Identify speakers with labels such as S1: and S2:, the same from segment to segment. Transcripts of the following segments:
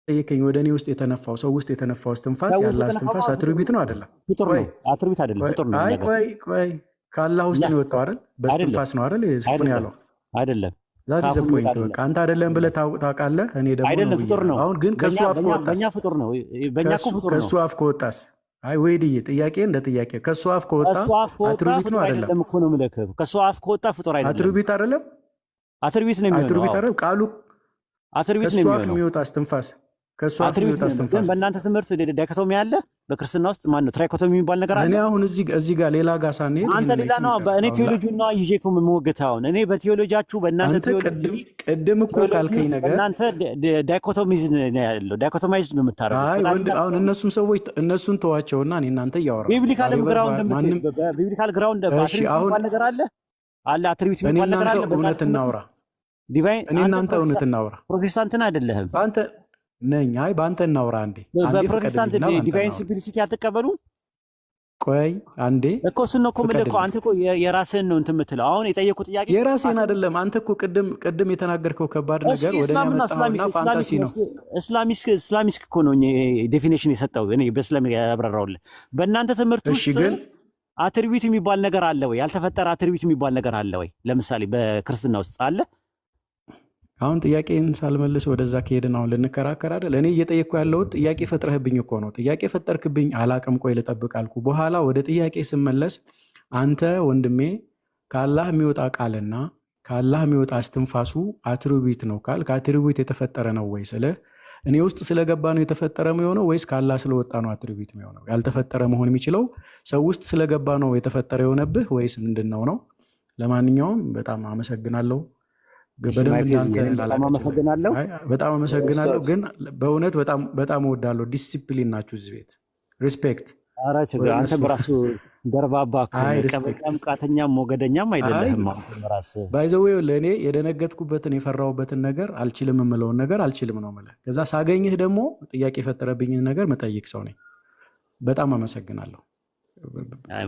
S1: ጠየቀኝ ወደ እኔ ውስጥ የተነፋው ሰው ውስጥ የተነፋው እስትንፋስ
S2: ሰው ውስጥ
S1: ያለ
S2: የተነፋው
S1: እስትንፋስ አትሪቢዩት ነው አይደለም?
S2: ፍጡር
S1: ቆይ
S2: ነው። አትሪቢዩት አይደለም፣
S1: ቆይ
S2: ፍጡር ነው።
S1: አይ
S2: እኛ ጋር
S1: ቆይ ቆይ ከአላህ ውስጥ ነው የወጣው አይደል?
S2: አይደለም፣
S1: በእስትንፋስ ነው አይደል እሱን
S2: አይደለም፣
S1: ያለው?
S2: አይደለም።
S1: ዛት
S2: ከአፉ
S1: ዘ
S2: የሚወጣ
S1: ፖይንት።
S2: አይደለም፣
S1: በቃ አንተ አይደለም ብለህ ታውቃለህ፣ እኔ ደግሞ ነው
S2: አይደለም። ፍጡር
S1: ብያለሁ።
S2: ነው።
S1: አሁን ግን ከሱ አፍ ከወጣስ
S2: በእኛ ፍጡር ነው። በእኛ እኮ ፍጡር ነው።
S1: ከሱ አፍ ከወጣስ? አይ ወይድዬ ጥያቄ እንደ ጥያቄ ከሱ አፍ ከወጣ
S2: ከሱ አፍ ከወጣ
S1: አትሪቢዩት ነው
S2: ፍጡር
S1: አይደለም?
S2: አይደለም እኮ ነው የምልህ። ከሱ አፍ ከወጣ ፍጡር አይደለም፣
S1: አትሪቢዩት አይደለም?
S2: አትሪቢዩት ነው የሚሆነው።
S1: አትሪቢዩት አይደለም ቃሉ
S2: አትሪቢዩት ነው
S1: ከሱ አፍ
S2: የሚሆነው።
S1: የሚወጣ እስትንፋስ ከሱ አፍ
S2: አትሪቢዩት
S1: የሚወጣ
S2: ነው። ግን
S1: እስትንፋስ
S2: በእናንተ ትምህርት ዳይኮቶሚ አለ። በክርስትና ውስጥ ማን ነው ትራይኮቶሚ የሚባል ነገር አለ?
S1: እኔ አሁን እዚህ ጋር ሌላ ጋር ሳንሄድ
S2: አንተ ሌላ ነው። በእኔ ቴዎሎጂና ይዤ እኮ የምሞግተው አሁን እኔ በቴዎሎጂያችሁ በእናንተ
S1: አንተ
S2: ቴዎሎጂ
S1: ቅድም እኮ ካልከኝ ነገር
S2: እናንተ ዳይኮቶሚዝ ነው ያለው። ዳይኮቶማይዝ ነው የምታረጉት።
S1: አይ ወንድ አሁን እነሱን ሰዎች እነሱን ተዋቸውና እኔ እናንተ እያወራን
S2: ቢብሊካል ግራውንድ
S1: እሺ አሁን
S2: ነገር አለ አትሪቢዩት
S1: እኔ
S2: የሚባል ነገር
S1: እናንተ
S2: አለ።
S1: እውነት እናውራ፣
S2: ዲቫይን
S1: እኔ እናንተ እውነት እናውራ።
S2: ፕሮቴስታንትን አይደለህም
S1: በአንተ ነኝ። አይ በአንተ እናውራ አንዴ።
S2: በፕሮቴስታንት ዲቫይን ሲምፕሊሲቲ አትቀበሉ።
S1: ቆይ አንዴ
S2: እኮ እሱን ነው እኮ የምልህ እኮ አንተ እኮ የራስህን ነው እንትን የምትለው። አሁን የጠየቁት ጥያቄ
S1: የራሴን አይደለም። አንተ እኮ ቅድም የተናገርከው ከባድ ነገር ወደ እኛ መጣና ፋንታሲ ነው።
S2: እስላሚስክ እኮ ነው ዴፊኒሽን የሰጠው እኔ በእስላም ያብራራውልህ። በእናንተ ትምህርት ውስጥ አትሪቢዩት የሚባል ነገር አለ ወይ? ያልተፈጠረ አትሪቢዩት የሚባል ነገር አለ ወይ? ለምሳሌ በክርስትና ውስጥ አለ?
S1: አሁን ጥያቄን ሳልመልስ ወደዛ ከሄድን አሁን ልንከራከር አይደል? እኔ እየጠየቅኩ ያለሁት ጥያቄ ፈጥረህብኝ እኮ ነው። ጥያቄ ፈጠርክብኝ፣ አላቅም፣ ቆይ ልጠብቅ አልኩ። በኋላ ወደ ጥያቄ ስመለስ አንተ ወንድሜ ከአላህ የሚወጣ ቃልና ከአላህ የሚወጣ እስትንፋሱ አትሪቢዩት ነው ካል ከአትሪቢዩት የተፈጠረ ነው ወይ ስልህ እኔ ውስጥ ስለገባ ነው የተፈጠረ የሆነው ወይስ ከአላህ ስለወጣ ነው አትሪቢዩት የሆነው? ያልተፈጠረ መሆን የሚችለው ሰው ውስጥ ስለገባ ነው የተፈጠረ የሆነብህ ወይስ ምንድን ነው ነው? ለማንኛውም በጣም አመሰግናለሁ። በጣም አመሰግናለሁ። ግን በእውነት በጣም እወዳለሁ። ዲሲፕሊን ናችሁ እዚህ ቤት። ሪስፔክት።
S2: ኧረ ችግር አንተ በራሱ ደርባባ ቀበጣም ቃተኛም ሞገደኛም አይደለህም።
S1: ባይ ዘ ዌይ ለእኔ የደነገጥኩበትን የፈራሁበትን ነገር አልችልም የምለውን ነገር አልችልም ነው የምልህ። ከዛ ሳገኝህ ደግሞ ጥያቄ የፈጠረብኝን ነገር መጠይቅ ሰው ነኝ። በጣም አመሰግናለሁ።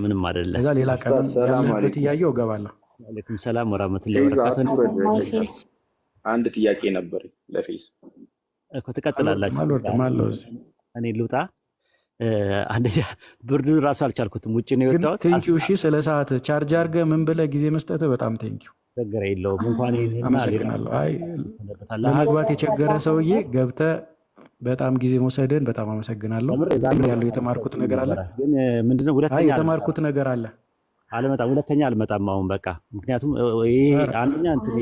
S2: ምንም አይደለም።
S1: ከዛ ሌላ ቀን ያለህበት እያየሁ እገባለሁ።
S2: ወአለይኩም ሰላም ወራህመቱላሂ ወበረካቱህ።
S3: አንድ ጥያቄ ነበር ለፌስ
S2: እኮ ትቀጥላላችሁ። እኔ ልውጣ። አንደኛ ብርዱን ራሱ አልቻልኩትም፣ ውጭ ነው የወጣሁት።
S1: ቴንኪው። እሺ ስለ ሰዓት ቻርጅ አድርገህ ምን ብለህ ጊዜ መስጠትህ በጣም ቴንኪው።
S2: ችግር የለውም። እንኳን
S1: አመሰግናለሁ። አይ ለመግባት የቸገረ ሰውዬ ገብተህ በጣም ጊዜ መውሰድህን በጣም አመሰግናለሁ። ያለው የተማርኩት ነገር አለ።
S2: ግን ምንድነው ሁለተኛ
S1: የተማርኩት ነገር አለ።
S2: አልመጣም፣ ሁለተኛ አልመጣም አሁን በቃ። ምክንያቱም ይሄ አንደኛ እንትን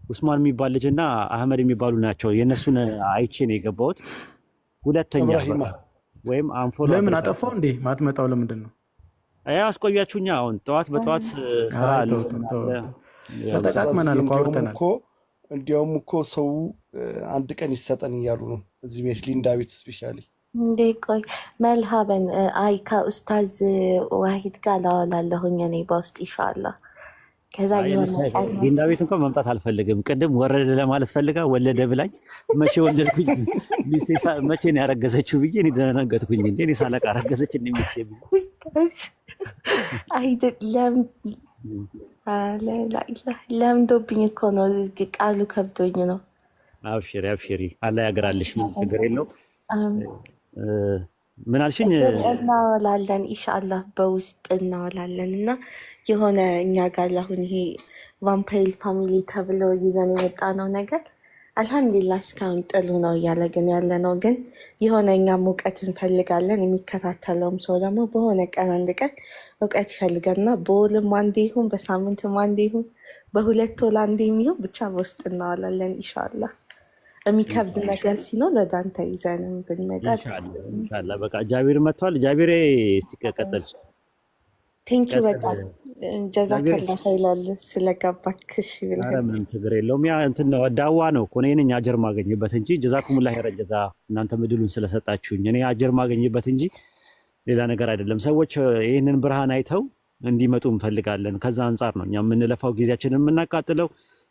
S2: ኡስማን የሚባል ልጅና አህመድ የሚባሉ ናቸው። የእነሱን አይቼ ነው የገባሁት። ሁለተኛ ወይም አንፎሎ
S1: ለምን አጠፋው እንዴ? ማትመጣው ለምንድን ነው?
S2: ያው አስቆያችሁኛ። አሁን ጠዋት በጠዋት ስራ አለ።
S1: ተጠቃቅመናል እኮ አውርተናል።
S4: እንዲያውም እኮ ሰው አንድ ቀን ይሰጠን እያሉ ነው እዚህ ቤት ሊንዳ ቤት ስፔሻሊ
S5: እንዴ። ቆይ መልሃበን አይ ከኡስታዝ ዋሂድ ጋር ላወላለሁኝ እኔ በውስጥ ኢንሻአላህ። ከዛ የሆነ ቀን
S2: ሊንዳ ቤት እንኳን መምጣት አልፈልግም። ቅድም ወረደ ለማለት ፈልጋ ወለደ ብላኝ መቼ ወለድኩኝ መቼ ነው ያረገዘችው ብዬ እኔ ደነገጥኩኝ። እንዴ እኔ ሳለቃ አረገዘች እንዴ ሚስቴ
S5: አይደለም። ለምዶብኝ እኮ ነው፣ ቃሉ ከብዶኝ ነው።
S2: አብሽሪ አብሽሪ፣ አላህ ያገራልሽ። ችግር የለው። ምን አልሽኝ?
S5: እናወላለን ኢንሻአላህ፣ በውስጥ እናወላለን። እና የሆነ እኛ ጋር አሁን ይሄ ቫምፓይር ፋሚሊ ተብሎ ይዘን የመጣ ነው ነገር አልሐምዱሊላህ እስካሁን ጥሩ ነው እያለግን ያለ ነው። ግን የሆነ እኛም እውቀት እንፈልጋለን። የሚከታተለውም ሰው ደግሞ በሆነ ቀን አንድ ቀን እውቀት ይፈልጋልና በወልም አንዴ ይሁን በሳምንትም አንዴ ይሁን በሁለት ወር አንዴ የሚሆን ብቻ በውስጥ እናወላለን ኢንሻአላህ። የሚከብድ ነገር ሲኖር ወደ አንተ ይዘንም ብንመጣ
S2: ኢንሻአላህ። በቃ ጃቢር መጥቷል። ጃቢር እስቲ ቀጥል።
S5: ቴንኪ በጣም ጀዛከላህ ኸይራል ስለገባክሽ ብለህ።
S2: ኧረ ምንም ችግር የለውም። ያ እንትን ነው ዳዋ ነው እኮ እኔ ነኝ አጀር ማገኝበት እንጂ ጀዛኩሙላህ ኸይረ ጀዛ እናንተ ምድሉን ስለሰጣችሁኝ እኔ አጀር ማገኝበት እንጂ ሌላ ነገር አይደለም። ሰዎች ይህንን ብርሃን አይተው እንዲመጡ እንፈልጋለን። ከዛ አንጻር ነው እኛ የምንለፋው ጊዜያችንን የምናቃጥለው።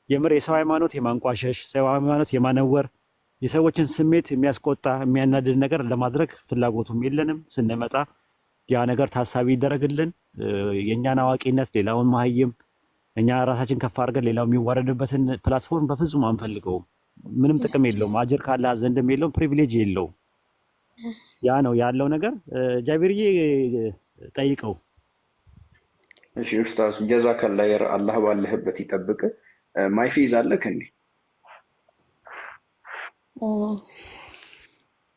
S2: የምር የሰው ሃይማኖት የማንቋሸሽ፣ ሰው ሃይማኖት የማነወር፣ የሰዎችን ስሜት የሚያስቆጣ የሚያናድድ ነገር ለማድረግ ፍላጎቱም የለንም። ስንመጣ ያ ነገር ታሳቢ ይደረግልን። የእኛን አዋቂነት ሌላውን ማህይም፣ እኛ ራሳችን ከፍ አድርገን ሌላው የሚዋረድበትን ፕላትፎርም በፍጹም አንፈልገውም። ምንም ጥቅም የለውም። አጅር ካላህ ዘንድም የለውም፣ ፕሪቪሌጅ የለውም። ያ ነው ያለው ነገር። ጃቢርዬ ጠይቀው።
S3: እሺ ኡስታዝ ጀዛከላ የር አላህ ባለህበት ይጠብቅ። ማይፌዝ አለ ከኔ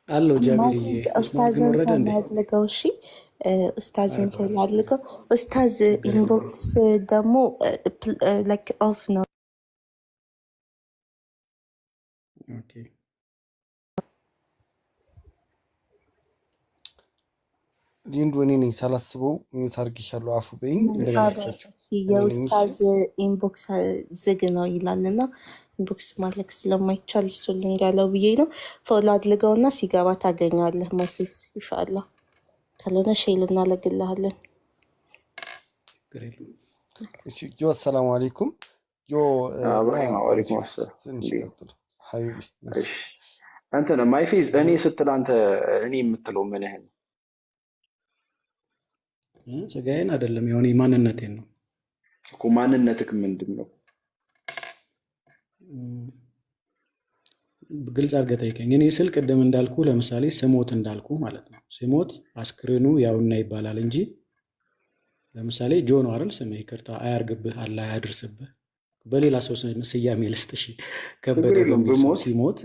S1: አለው ጃቢርዬ
S5: ኡስታዝን
S1: ወረደ እንዴ?
S5: አድርገው። እሺ ኡስታዝን ፎሎ አድርገው። ኡስታዝ ኢንቦክስ ደግሞ ላይክ ኦፍ ነው።
S1: ኦኬ
S4: ሊንዱ እኔ ነኝ ሳላስበው ሚዩት አድርጌሻለሁ። አፉ በይኝ።
S5: የኡስታዝ ኢንቦክስ ዝግ ነው ይላልና ኢንቦክስ ማድረግ ስለማይቻል እሱ ልንጋለው ብዬ ነው። ፎሎ አድርገውና ሲገባ ታገኛለህ። ማይፌስ ኢንሻአላህ ካልሆነ ሼል እናለግልሃለን።
S4: እሺ ዮ አሰላሙ አለይኩም ዮ
S3: አብራሂም ወአለይኩም ሰላም።
S4: ትንሽ ቀጥሉ ሀቢቢ።
S3: እሺ አንተ ነው ማይፌዝ እኔ ስትል አንተ እኔ የምትለው ምንህ ነው?
S1: ስጋዬን አይደለም የሆነ ማንነቴን ነው
S3: እኮ። ማንነትህ ምንድን ነው?
S1: ግልጽ አድርገህ ጠይቀኝ። እኔ ስል ቅድም እንዳልኩ ለምሳሌ ስሞት እንዳልኩ ማለት ነው። ስሞት አስክሬኑ ያውና ይባላል እንጂ ለምሳሌ ጆ ነው አይደል ስምህ? ይቅርታ አያርግብህ፣ አላህ ያድርስብህ። በሌላ ሰው ስያሜ ልስጥ። እሺ ከበደ በሚል ሰው ሲሞት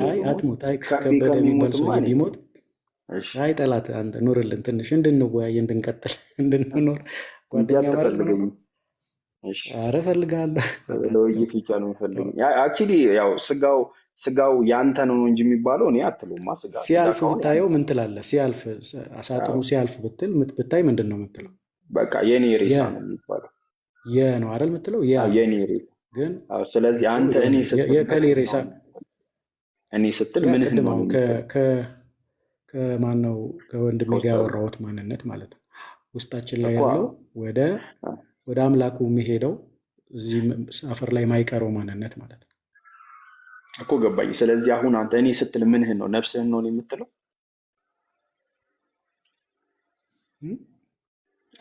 S1: አይ አትሞት፣ አይ ከበደ የሚባል ሰው ቢሞት አይ ጠላት አንተ ኑርልን፣ ትንሽ እንድንወያይ እንድንቀጥል እንድንኖር ጓደኛ ማለት ነው። ኧረ እፈልግሃለሁ
S3: ለውይይት ብቻ ነው የምፈልገው። አክቹሊ ያው ስጋው ያንተ ነው እንጂ የሚባለው እኔ አትሉማ። ስጋ
S1: ሲያልፍ ብታየው ምን ትላለህ? ሲያልፍ አሳጥኑ ሲያልፍ ብታይ ምንድን ነው የምትለው?
S3: በቃ የኔ ሬሳ ነው የሚባለው።
S1: ነው አይደል የምትለው?
S3: የኔ ሬሳ
S1: ግን
S3: ስለዚህ አንተ እኔ ስትል
S1: የከሌ ሬሳ
S3: ምን
S1: ነው? ከማን ነው? ከወንድሜ ጋር ያወራሁት ማንነት ማለት ነው። ውስጣችን ላይ ያለው ወደ አምላኩ የሚሄደው እዚህ አፈር ላይ ማይቀረው ማንነት ማለት ነው
S3: እኮ። ገባኝ። ስለዚህ አሁን አንተ እኔ ስትል ምንህን ነው? ነፍስህን ነው የምትለው?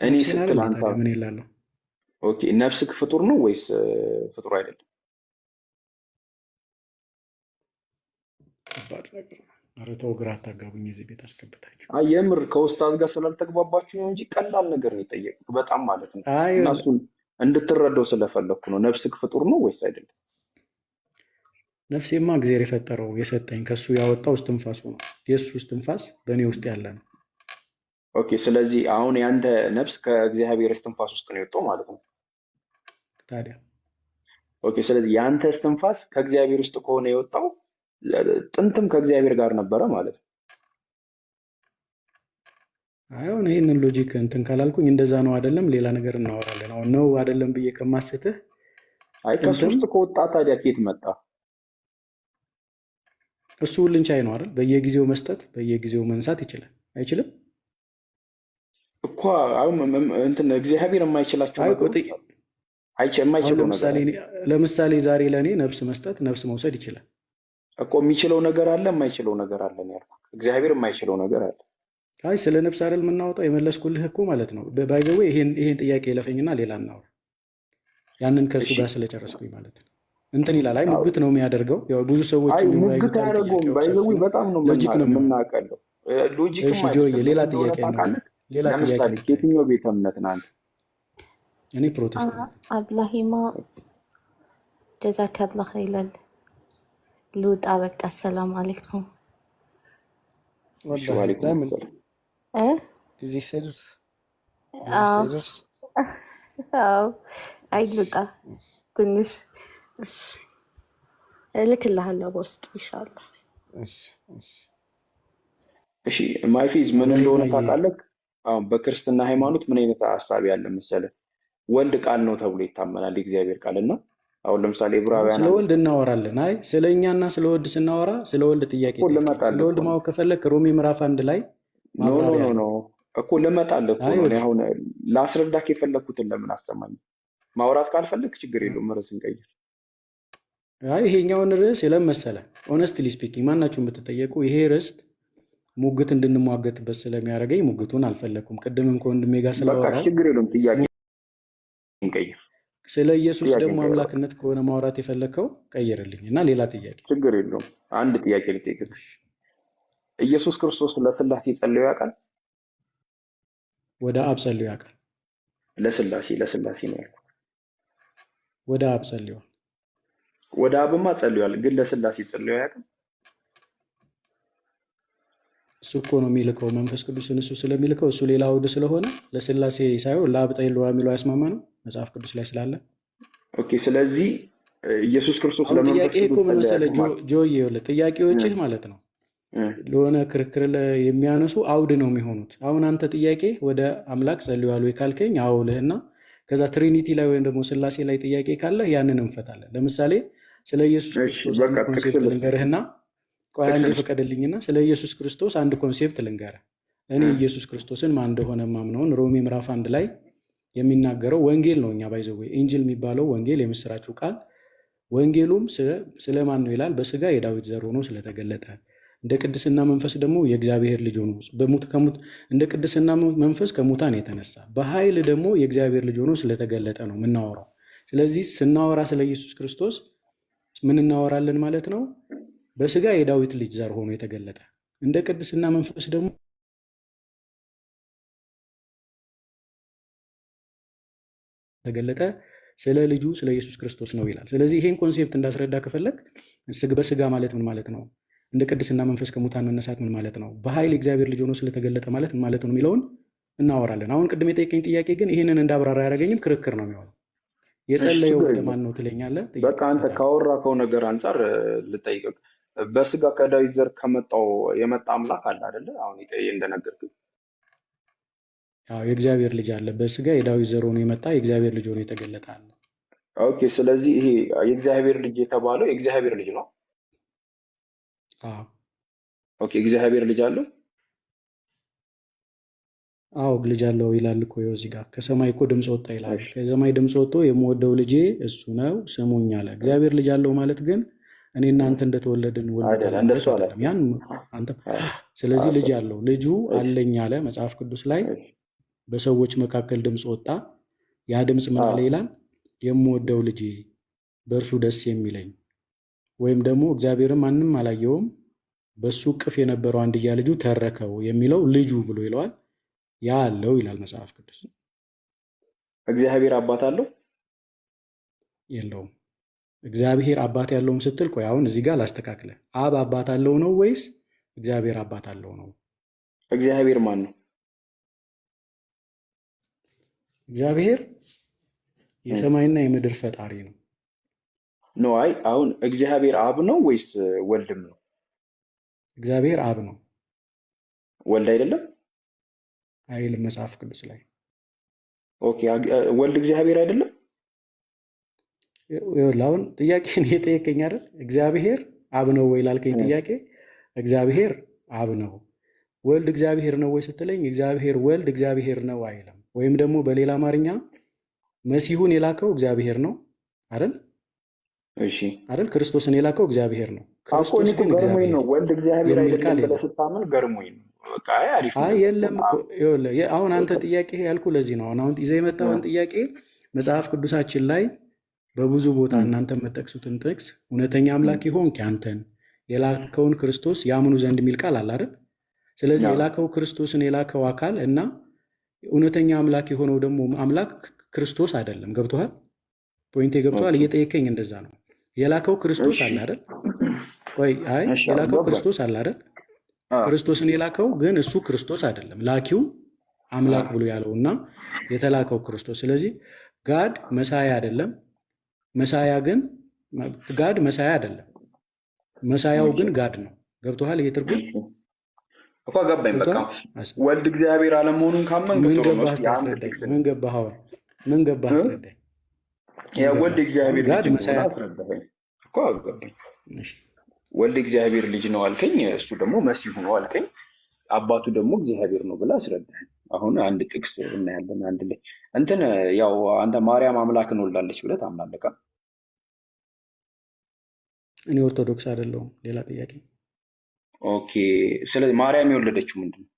S3: እኔ ስትል አንተ
S1: ምን ይላል?
S3: ኦኬ ነፍስህ ፍጡር ነው ወይስ ፍጡር አይደለም?
S1: ኧረ ተው ግራ አታጋቡኝ። እዚህ ቤት አስገብታችሁ
S3: የምር ከኡስታዝ ጋር ስላልተግባባችሁ ነው እንጂ ቀላል ነገር ነው የጠየቁት በጣም ማለት ነው። እና እሱን እንድትረዳው ስለፈለኩ ነው። ነፍስህ ፍጡር ነው ወይስ አይደለም?
S1: ነፍሴማ እግዚአብሔር የፈጠረው የሰጠኝ ከሱ ያወጣው እስትንፋሱ ነው። የእሱ እስትንፋስ በእኔ ውስጥ ያለ ነው።
S3: ኦኬ ስለዚህ አሁን ያንተ ነፍስ ከእግዚአብሔር እስትንፋስ ውስጥ ነው የወጣው ማለት ነው
S1: ታዲያ።
S3: ኦኬ ስለዚህ ያንተ እስትንፋስ ከእግዚአብሔር ውስጥ ከሆነ የወጣው ጥንትም ከእግዚአብሔር ጋር ነበረ ማለት ነው።
S1: አሁን ይሄንን ሎጂክ እንትን ካላልኩኝ እንደዛ ነው አይደለም፣ ሌላ ነገር እናወራለን። አሁን ነው አይደለም ብዬ ከማስትህ
S3: አይ ከሱ ውስጥ ከወጣ ታዲያ ከየት መጣ?
S1: እሱ ሁሉን ቻይ ነው አይደል? በየጊዜው መስጠት በየጊዜው መንሳት ይችላል አይችልም
S3: እኮ። አሁን እንትን እግዚአብሔር የማይችላቸው
S1: ለምሳሌ ዛሬ ለእኔ ነፍስ መስጠት ነፍስ መውሰድ ይችላል
S3: እኮ። የሚችለው ነገር አለ የማይችለው ነገር አለ ነው ያልኩት። እግዚአብሔር የማይችለው ነገር አለ።
S1: አይ ስለ ነፍስ አይደል የምናወጣው? የመለስኩልህ እኮ ማለት ነው። ባይዘዌ ይሄን ጥያቄ ለፈኝና ሌላ እናወራ። ያንን ከእሱ ጋር ስለጨረስኩኝ ማለት ነው። እንትን ይላል። አይ ሙግት ነው የሚያደርገው። ያው ብዙ ሰዎች
S3: ሙግት አያደርጉም። ባይዘዌ በጣም ነው
S1: ሎጂክ ነው
S3: የምናውቀው። ሎጂክ
S1: ሌላ ጥያቄ ነው። ሌላ ጥያቄ
S3: የትኛው ቤተ እምነት ናት?
S1: እኔ ፕሮቴስታንት።
S5: አብላሂማ ጀዛከላህ ይላል። ልውጣ በቃ። ሰላም አለይኩም።
S4: ጊዜ ሲደርስ
S5: አይ ልውጣ ትንሽ። እልክልሃለሁ በውስጥ ኢንሻአላህ።
S3: እሺ ማይፊዝ ምን እንደሆነ ታውቃለህ? አሁን በክርስትና ሃይማኖት ምን አይነት ሐሳብ ያለ መሰለህ? ወልድ ቃል ነው ተብሎ ይታመናል፣ የእግዚአብሔር ቃል እና አሁን ለምሳሌ ዕብራውያን
S1: ስለ ወልድ እናወራለን። አይ ስለ እኛና ስለ ወልድ ስናወራ ስለ ወልድ ጥያቄ ስለ ወልድ ማወቅ ከፈለክ ሮሜ ምዕራፍ 1 ላይ
S3: ኖ እኮ ልመጣልህ እኮ ነው። አሁን ላስረዳክ የፈለኩትን ለምን አሰማኝ? ማውራት ካልፈለክ ችግር የለውም፣ ርዕስን ቀይር።
S1: አይ ይሄኛውን ርዕስ የለመሰለ ኦነስትሊ ስፒኪንግ ማናችሁም ብትጠየቁ ይሄ ርዕስ ሙግት እንድንሟገትበት ስለሚያደርገኝ ሙግቱን አልፈለኩም። ቅድምም ከወንድሜ ጋር ስላወራው
S3: ችግር የለውም፣ ጥያቄ እንቀይር።
S1: ስለ ኢየሱስ
S3: ጥያቄ
S1: ደግሞ
S3: ቀይረው።
S1: አምላክነት ከሆነ ማውራት የፈለግከው ቀይርልኝ እና ሌላ ጥያቄ።
S3: ችግር የለውም። አንድ ጥያቄ ልጠይቅህ። ኢየሱስ ክርስቶስ ለስላሴ ጸልዮ ያውቃል?
S1: ወደ አብ ጸልዮ ያውቃል።
S3: ለስላሴ ነው ያልኩት።
S1: ወደ አብ ጸልዮ
S3: ወደ አብማ ጸልዮአል፣ ግን ለስላሴ ጸልዮ ያውቃል?
S1: እሱ እኮ ነው የሚልከው መንፈስ ቅዱስን። እሱ ስለሚልከው እሱ ሌላ አውድ ስለሆነ ለስላሴ ሳይሆን ለአብ ጸልዮ የሚለው አያስማማ ነው መጽሐፍ ቅዱስ ላይ ስላለ።
S3: ኦኬ። ስለዚህ ኢየሱስ ክርስቶስ
S1: አሁን
S3: ለመንፈስ
S1: ጥያቄ እኮ
S3: ቅዱስ
S1: ምን
S3: ጸልዮ
S1: መሰለህ
S3: ያውቃል ማለት
S1: ጆዬ፣ ጥያቄዎችህ ማለት ነው ለሆነ ክርክር የሚያነሱ አውድ ነው የሚሆኑት። አሁን አንተ ጥያቄ ወደ አምላክ ጸልዮአል ወይ ካልከኝ አዎ ልህና ከዛ ትሪኒቲ ላይ ወይም ደግሞ ስላሴ ላይ ጥያቄ ካለ ያንን እንፈታለን። ለምሳሌ ስለ ኢየሱስ
S3: እሺ፣
S1: ክርስቶስ
S3: በቃ
S1: አንድ
S3: ጥቅስ
S1: ኮንሴፕት
S3: ልስጥ።
S1: ልንገርህና ቆይ አንዴ
S3: ጥቅስ ልስጥ።
S1: ፍቀድልኝና ስለ ኢየሱስ ክርስቶስ አንድ ኮንሴፕት ልንገርህ። እኔ ኢየሱስ ክርስቶስን ማን እንደሆነ ማምነውን ሮሜ ምዕራፍ 1 ላይ የሚናገረው ወንጌል ነው። እኛ ባይዘው ኢንጅል የሚባለው ወንጌል የምስራችሁ ቃል ወንጌሉም ስለማን ነው ይላል? በስጋ የዳዊት ዘር ሆኖ ስለተገለጠ እንደ ቅድስና መንፈስ ደግሞ የእግዚአብሔር ልጅ ሆኖ እንደ ቅድስና መንፈስ ከሙታን የተነሳ በኃይል ደግሞ የእግዚአብሔር ልጅ ሆኖ ስለተገለጠ ነው የምናወራው። ስለዚህ ስናወራ ስለ ኢየሱስ ክርስቶስ ምን እናወራለን ማለት ነው? በስጋ የዳዊት ልጅ ዘር ሆኖ የተገለጠ እንደ ቅድስና መንፈስ ደግሞ ተገለጠ ስለ ልጁ ስለ ኢየሱስ ክርስቶስ ነው ይላል። ስለዚህ ይሄን ኮንሴፕት እንዳስረዳ ከፈለግ በስጋ ማለት ምን ማለት ነው? እንደ ቅድስና መንፈስ ከሙታን መነሳት ምን ማለት ነው? በኃይል እግዚአብሔር ልጅ ሆኖ ስለተገለጠ ማለት ምን ማለት ነው የሚለውን እናወራለን። አሁን ቅድም የጠየቀኝ ጥያቄ ግን ይህንን እንዳብራራ ያደረገኝም ክርክር ነው የሚሆነው። የጸለየው ወደ ማን ነው ትለኛለህ?
S3: በቃ አንተ ካወራከው ነገር አንጻር ልጠይቅህ። በስጋ ከዳዊት ዘር የመጣ አምላክ አለ አይደለ? አሁን እንደነገርኩህ
S1: የእግዚአብሔር ልጅ አለ። በስጋ የዳዊት ዘር ሆኖ የመጣ የእግዚአብሔር ልጅ ሆኖ የተገለጠ አለ።
S3: ኦኬ። ስለዚህ ይሄ የእግዚአብሔር ልጅ የተባለው የእግዚአብሔር ልጅ ነው። ኦኬ። እግዚአብሔር ልጅ አለው?
S1: አዎ ልጅ አለው ይላል እኮ እዚህ ጋር ከሰማይ እኮ ድምፅ ወጣ ይላል። ከሰማይ ድምፅ ወጥቶ የምወደው ልጄ እሱ ነው ስሙኝ አለ። እግዚአብሔር ልጅ አለው ማለት ግን እኔ እናንተ እንደተወለድን ስለዚህ ልጅ አለው። ልጁ አለኝ አለ መጽሐፍ ቅዱስ ላይ። በሰዎች መካከል ድምፅ ወጣ። ያ ድምፅ ምን አለ ይላል? የምወደው ልጄ በእርሱ ደስ የሚለኝ። ወይም ደግሞ እግዚአብሔርም ማንም አላየውም በሱ እቅፍ የነበረው አንድያ ልጁ ተረከው የሚለው ልጁ ብሎ ይለዋል። ያ አለው ይላል መጽሐፍ ቅዱስ።
S3: እግዚአብሔር አባት አለው?
S1: የለውም። እግዚአብሔር አባት ያለውም ስትል ቆይ አሁን እዚህ ጋር ላስተካክለ። አብ አባት አለው ነው ወይስ እግዚአብሔር አባት አለው ነው?
S3: እግዚአብሔር ማን ነው?
S1: እግዚአብሔር የሰማይና የምድር ፈጣሪ ነው።
S3: ነው። አይ አሁን እግዚአብሔር አብ ነው ወይስ ወልድም ነው?
S1: እግዚአብሔር አብ ነው።
S3: ወልድ አይደለም
S1: አይልም መጽሐፍ ቅዱስ ላይ።
S3: ኦኬ። ወልድ እግዚአብሔር አይደለም?
S1: አሁን ጥያቄን የጠየቀኝ አይደል? እግዚአብሔር አብ ነው ወይ ላልከኝ ጥያቄ እግዚአብሔር አብ ነው። ወልድ እግዚአብሔር ነው ወይ ስትለኝ እግዚአብሔር ወልድ እግዚአብሔር ነው አይልም። ወይም ደግሞ በሌላ አማርኛ መሲሁን የላከው እግዚአብሔር ነው አይደል?
S3: እሺ
S1: አይደል? ክርስቶስን የላከው እግዚአብሔር ነው። ክርስቶስ ግን
S3: ገርሞኝ ነው። ወልድ እግዚአብሔር አይደለም ብለህ ስታምን ገርሞኝ ነው። በቃ
S1: የለም እኮ አሁን አንተ ጥያቄ ያልኩ ለዚህ ነው። አሁን ይዘህ የመጣውን ጥያቄ መጽሐፍ ቅዱሳችን ላይ በብዙ ቦታ እናንተ የምጠቅሱትን ጥቅስ እውነተኛ አምላክ የሆንክ አንተን የላከውን ክርስቶስ ያምኑ ዘንድ የሚል ቃል አለ አይደል? ስለዚህ የላከው ክርስቶስን የላከው አካል እና እውነተኛ አምላክ የሆነው ደግሞ አምላክ ክርስቶስ አይደለም። ገብቶሃል? ፖይንቴ ገብቶሃል? እየጠየቀኝ እንደዛ ነው። የላከው ክርስቶስ አለ አይደል? ቆይ አይ የላከው ክርስቶስ አለ አይደል? ክርስቶስን የላከው ግን እሱ ክርስቶስ አይደለም። ላኪው አምላክ ብሎ ያለውና የተላከው ክርስቶስ። ስለዚህ ጋድ መሳያ አይደለም። መሳያ ግን ጋድ መሳያ አይደለም። መሳያው ግን ጋድ ነው። ገብቶሃል? ይሄ ትርጉም
S3: እኮ ገባኝ። በቃ ወልድ እግዚአብሔር አለመሆኑን ካመንክ
S1: ምን ገባህ? አስረዳኝ። ምን ገባህ? አሁን ምን ገባህ? አስረዳኝ።
S3: ያ ወልድ እግዚአብሔር ልጅ ነው አስረዳኝ እኮ ገባኝ። ወልድ እግዚአብሔር ልጅ ነው አልከኝ፣ እሱ ደግሞ መሲሁ ነው አልከኝ፣ አባቱ ደግሞ እግዚአብሔር ነው ብለህ አስረዳኝ። አሁን አንድ ጥቅስ እናያለን አንድ ላይ እንትን ያው አንተ ማርያም አምላክን ወልዳለች ብለህ ታምናለህ?
S1: እኔ ኦርቶዶክስ አይደለሁም። ሌላ ጥያቄ።
S3: ኦኬ። ስለዚህ ማርያም የወለደችው ምንድን ነው?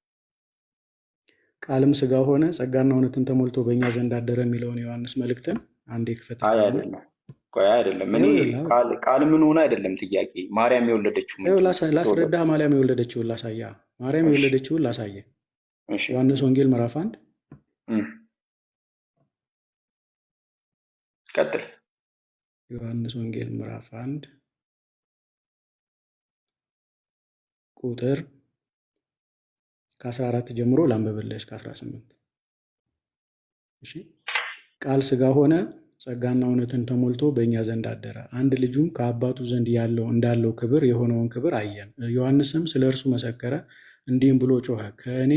S1: ቃልም ስጋ ሆነ ጸጋና እውነትን ተሞልቶ በእኛ ዘንድ አደረ የሚለውን ዮሐንስ መልእክትን አንዴ
S3: አይ
S1: ክፈትልኝና
S3: አይደለም፣ ቆይ አይደለም። እኔ
S1: ይኸውልህ
S3: ቃል ምን ሆነ አይደለም ጥያቄ። ማርያም የወለደችው
S1: ይኸው
S3: ምንድን ነው? የተወለደው?
S1: ላስረዳህ። ማርያም የወለደችውን ላሳያ። ማርያም
S3: እሺ
S1: የወለደችውን ላሳየ።
S3: እሺ
S1: ዮሐንስ ወንጌል ምዕራፍ 1
S3: እም፣ ቀጥል።
S1: ዮሐንስ ወንጌል ምዕራፍ 1 ቁጥር ከ14 ጀምሮ ላንብብልህ እስከ 18። እሺ ቃል ሥጋ ሆነ፣ ጸጋና እውነትን ተሞልቶ በእኛ ዘንድ አደረ። አንድ ልጁም ከአባቱ ዘንድ እንዳለው ክብር የሆነውን ክብር አየን። ዮሐንስም ስለ እርሱ መሰከረ፣ እንዲህም ብሎ ጮኸ፣ ከእኔ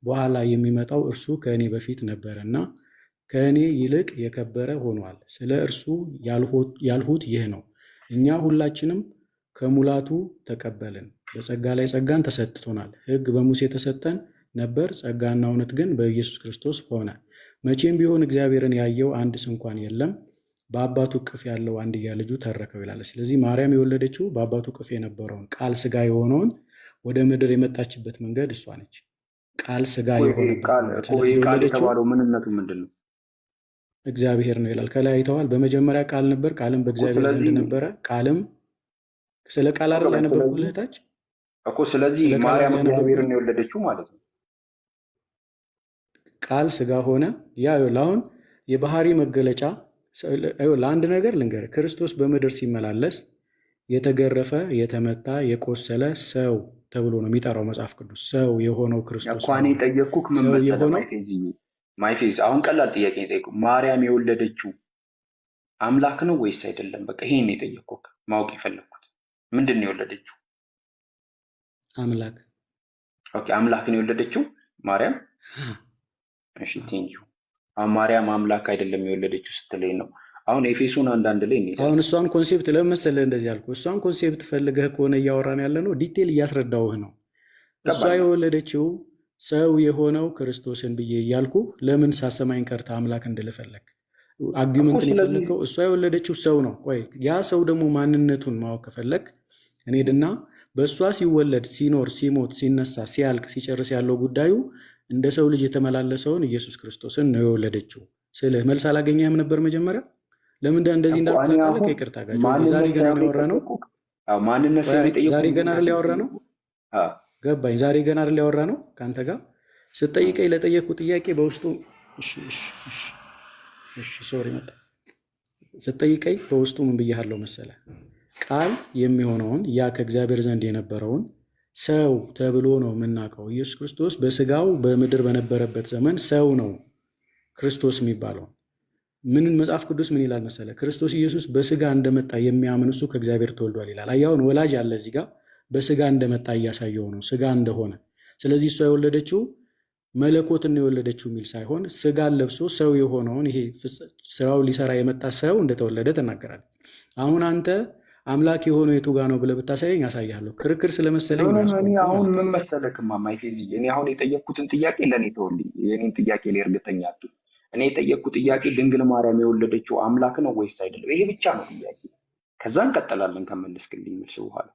S1: በኋላ የሚመጣው እርሱ ከእኔ በፊት ነበረና ከእኔ ይልቅ የከበረ ሆኗል። ስለ እርሱ ያልሁት ይህ ነው። እኛ ሁላችንም ከሙላቱ ተቀበልን፣ በጸጋ ላይ ጸጋን ተሰጥቶናል። ሕግ በሙሴ ተሰጠን ነበር፣ ጸጋና እውነት ግን በኢየሱስ ክርስቶስ ሆነ። መቼም ቢሆን እግዚአብሔርን ያየው አንድ ስንኳን የለም፣ በአባቱ እቅፍ ያለው አንድያ ልጁ ተረከው ይላል። ስለዚህ ማርያም የወለደችው በአባቱ እቅፍ የነበረውን ቃል ሥጋ የሆነውን ወደ ምድር የመጣችበት መንገድ እሷ ነች። ቃል ሥጋ የሆነበት መንገድ። ስለዚህ
S3: ቃል
S1: የወለደችው
S3: የተባለው ምንነቱ ምንድን ነው?
S1: እግዚአብሔር ነው ይላል። ከላይ አይተዋል። በመጀመሪያ ቃል ነበር፣ ቃልም በእግዚአብሔር ዘንድ
S3: ስለዚህ
S1: ነበረ። ቃልም ስለ ቃል አይደል ያነበብኩልህ ታች
S3: ስለዚህ
S1: ስለ ቃል
S3: ማርያም
S1: አይደል ያነበብኩልህ?
S3: እግዚአብሔርን የወለደችው ማለት ነው።
S1: ቃል ሥጋ ሆነ። ያ ይኸውልህ አሁን የባህሪ መገለጫ ለአንድ ነገር ልንገርህ። ክርስቶስ በምድር ሲመላለስ የተገረፈ፣ የተመታ፣ የቆሰለ ሰው ተብሎ ነው የሚጠራው መጽሐፍ ቅዱስ። ሰው የሆነው ክርስቶስ
S3: እኮ እኔ ጠየቅኩህ ምን
S1: ሰው
S3: መሰለህ
S1: የሆነው
S3: ማይፌዝ፣ አሁን ቀላል ጥያቄ ጠይቁ። ማርያም የወለደችው አምላክ ነው ወይስ አይደለም? በቃ ይሄን የጠየቅኩህ ማወቅ የፈለግኩት ምንድን ነው የወለደችው?
S1: አምላክ።
S3: ኦኬ አምላክ ነው የወለደችው ማርያም። እሺ ቴንኪው። አሁን ማርያም አምላክ አይደለም የወለደችው ስትለኝ ነው። አሁን ኤፌሶን አንዳንድ ላይ እንሄዳለን።
S1: አሁን እሷን ኮንሴፕት ለምን መሰለህ እንደዚህ ያልኩህ? እሷን ኮንሴፕት ፈልገህ ከሆነ እያወራን ያለ ነው፣ ዲቴል እያስረዳውህ ነው። እሷ
S3: ገባኝ።
S1: የወለደችው ሰው የሆነው ክርስቶስን ብዬ እያልኩ ለምን ሳሰማኝ ቀርታ አምላክ እንድልፈለግ አርጊመንትን
S3: ስለዚህ
S1: የፈለግከው? እሷ የወለደችው ሰው ነው። ቆይ ያ ሰው ደግሞ ማንነቱን ማወቅ ከፈለግ እንሂድና በእሷ ሲወለድ፣ ሲኖር፣ ሲሞት፣ ሲነሳ፣ ሲያልቅ፣ ሲጨርስ ያለው ጉዳዩ እንደ ሰው ልጅ የተመላለሰውን ኢየሱስ ክርስቶስን ነው የወለደችው ስልህ መልስ አላገኘህም ነበር መጀመሪያ? ለምን እንደዚህ
S3: እኮ እኔ
S1: እንዳልኩ
S3: አሁን
S1: ከይቅርታ ጋር ዛሬ
S3: ማንነት
S1: ገና
S3: ሳይሆን
S1: ያወራ ነው።
S3: የጠየቅኩህ ማንነት ሳይሆን የጠየቅኩህ
S1: ዛሬ ገና አይደል
S3: ምንድን
S1: ያወራ ነው?
S3: አዎ
S1: ገባኝ። ዛሬ ገና አይደል ያወራ ነው ከአንተ ጋር ስጠይቀኝ ለጠየቅኩ ጥያቄ በውስጡ ሶሪ መጣ ስጠይቀኝ በውስጡ ምን ብያለሁ መሰለ? ቃል የሚሆነውን ያ ከእግዚአብሔር ዘንድ የነበረውን ሰው ተብሎ ነው የምናውቀው። ኢየሱስ ክርስቶስ በስጋው በምድር በነበረበት ዘመን ሰው ነው ክርስቶስ የሚባለው። ምን መጽሐፍ ቅዱስ ምን ይላል መሰለ? ክርስቶስ ኢየሱስ በስጋ እንደመጣ የሚያምን እሱ ከእግዚአብሔር ተወልዷል ይላል። አያውን ወላጅ አለ እዚህ ጋር በስጋ እንደመጣ እያሳየው ነው ስጋ እንደሆነ። ስለዚህ እሷ የወለደችው መለኮትን የወለደችው የሚል ሳይሆን ስጋን ለብሶ ሰው የሆነውን ይሄ ስራው ሊሰራ የመጣ ሰው እንደተወለደ ትናገራለህ። አሁን አንተ አምላክ የሆነው የቱ ጋ ነው ብለህ ብታሳየኝ አሳያለሁ። ክርክር ስለመሰለኝ
S3: እኔ አሁን ምን መሰለህ ማይፌዝ፣ እኔ አሁን የጠየቅኩትን ጥያቄ ለእኔ ተወልኝ። የኔን ጥያቄ ላይ እርግጠኛ አትሁን። እኔ የጠየቅኩት ጥያቄ ድንግል ማርያም የወለደችው አምላክ ነው ወይስ አይደለም? ይሄ ብቻ ነው ጥያቄ። ከዛ እንቀጥላለን ከመለስክልኝ መልስ በኋላ።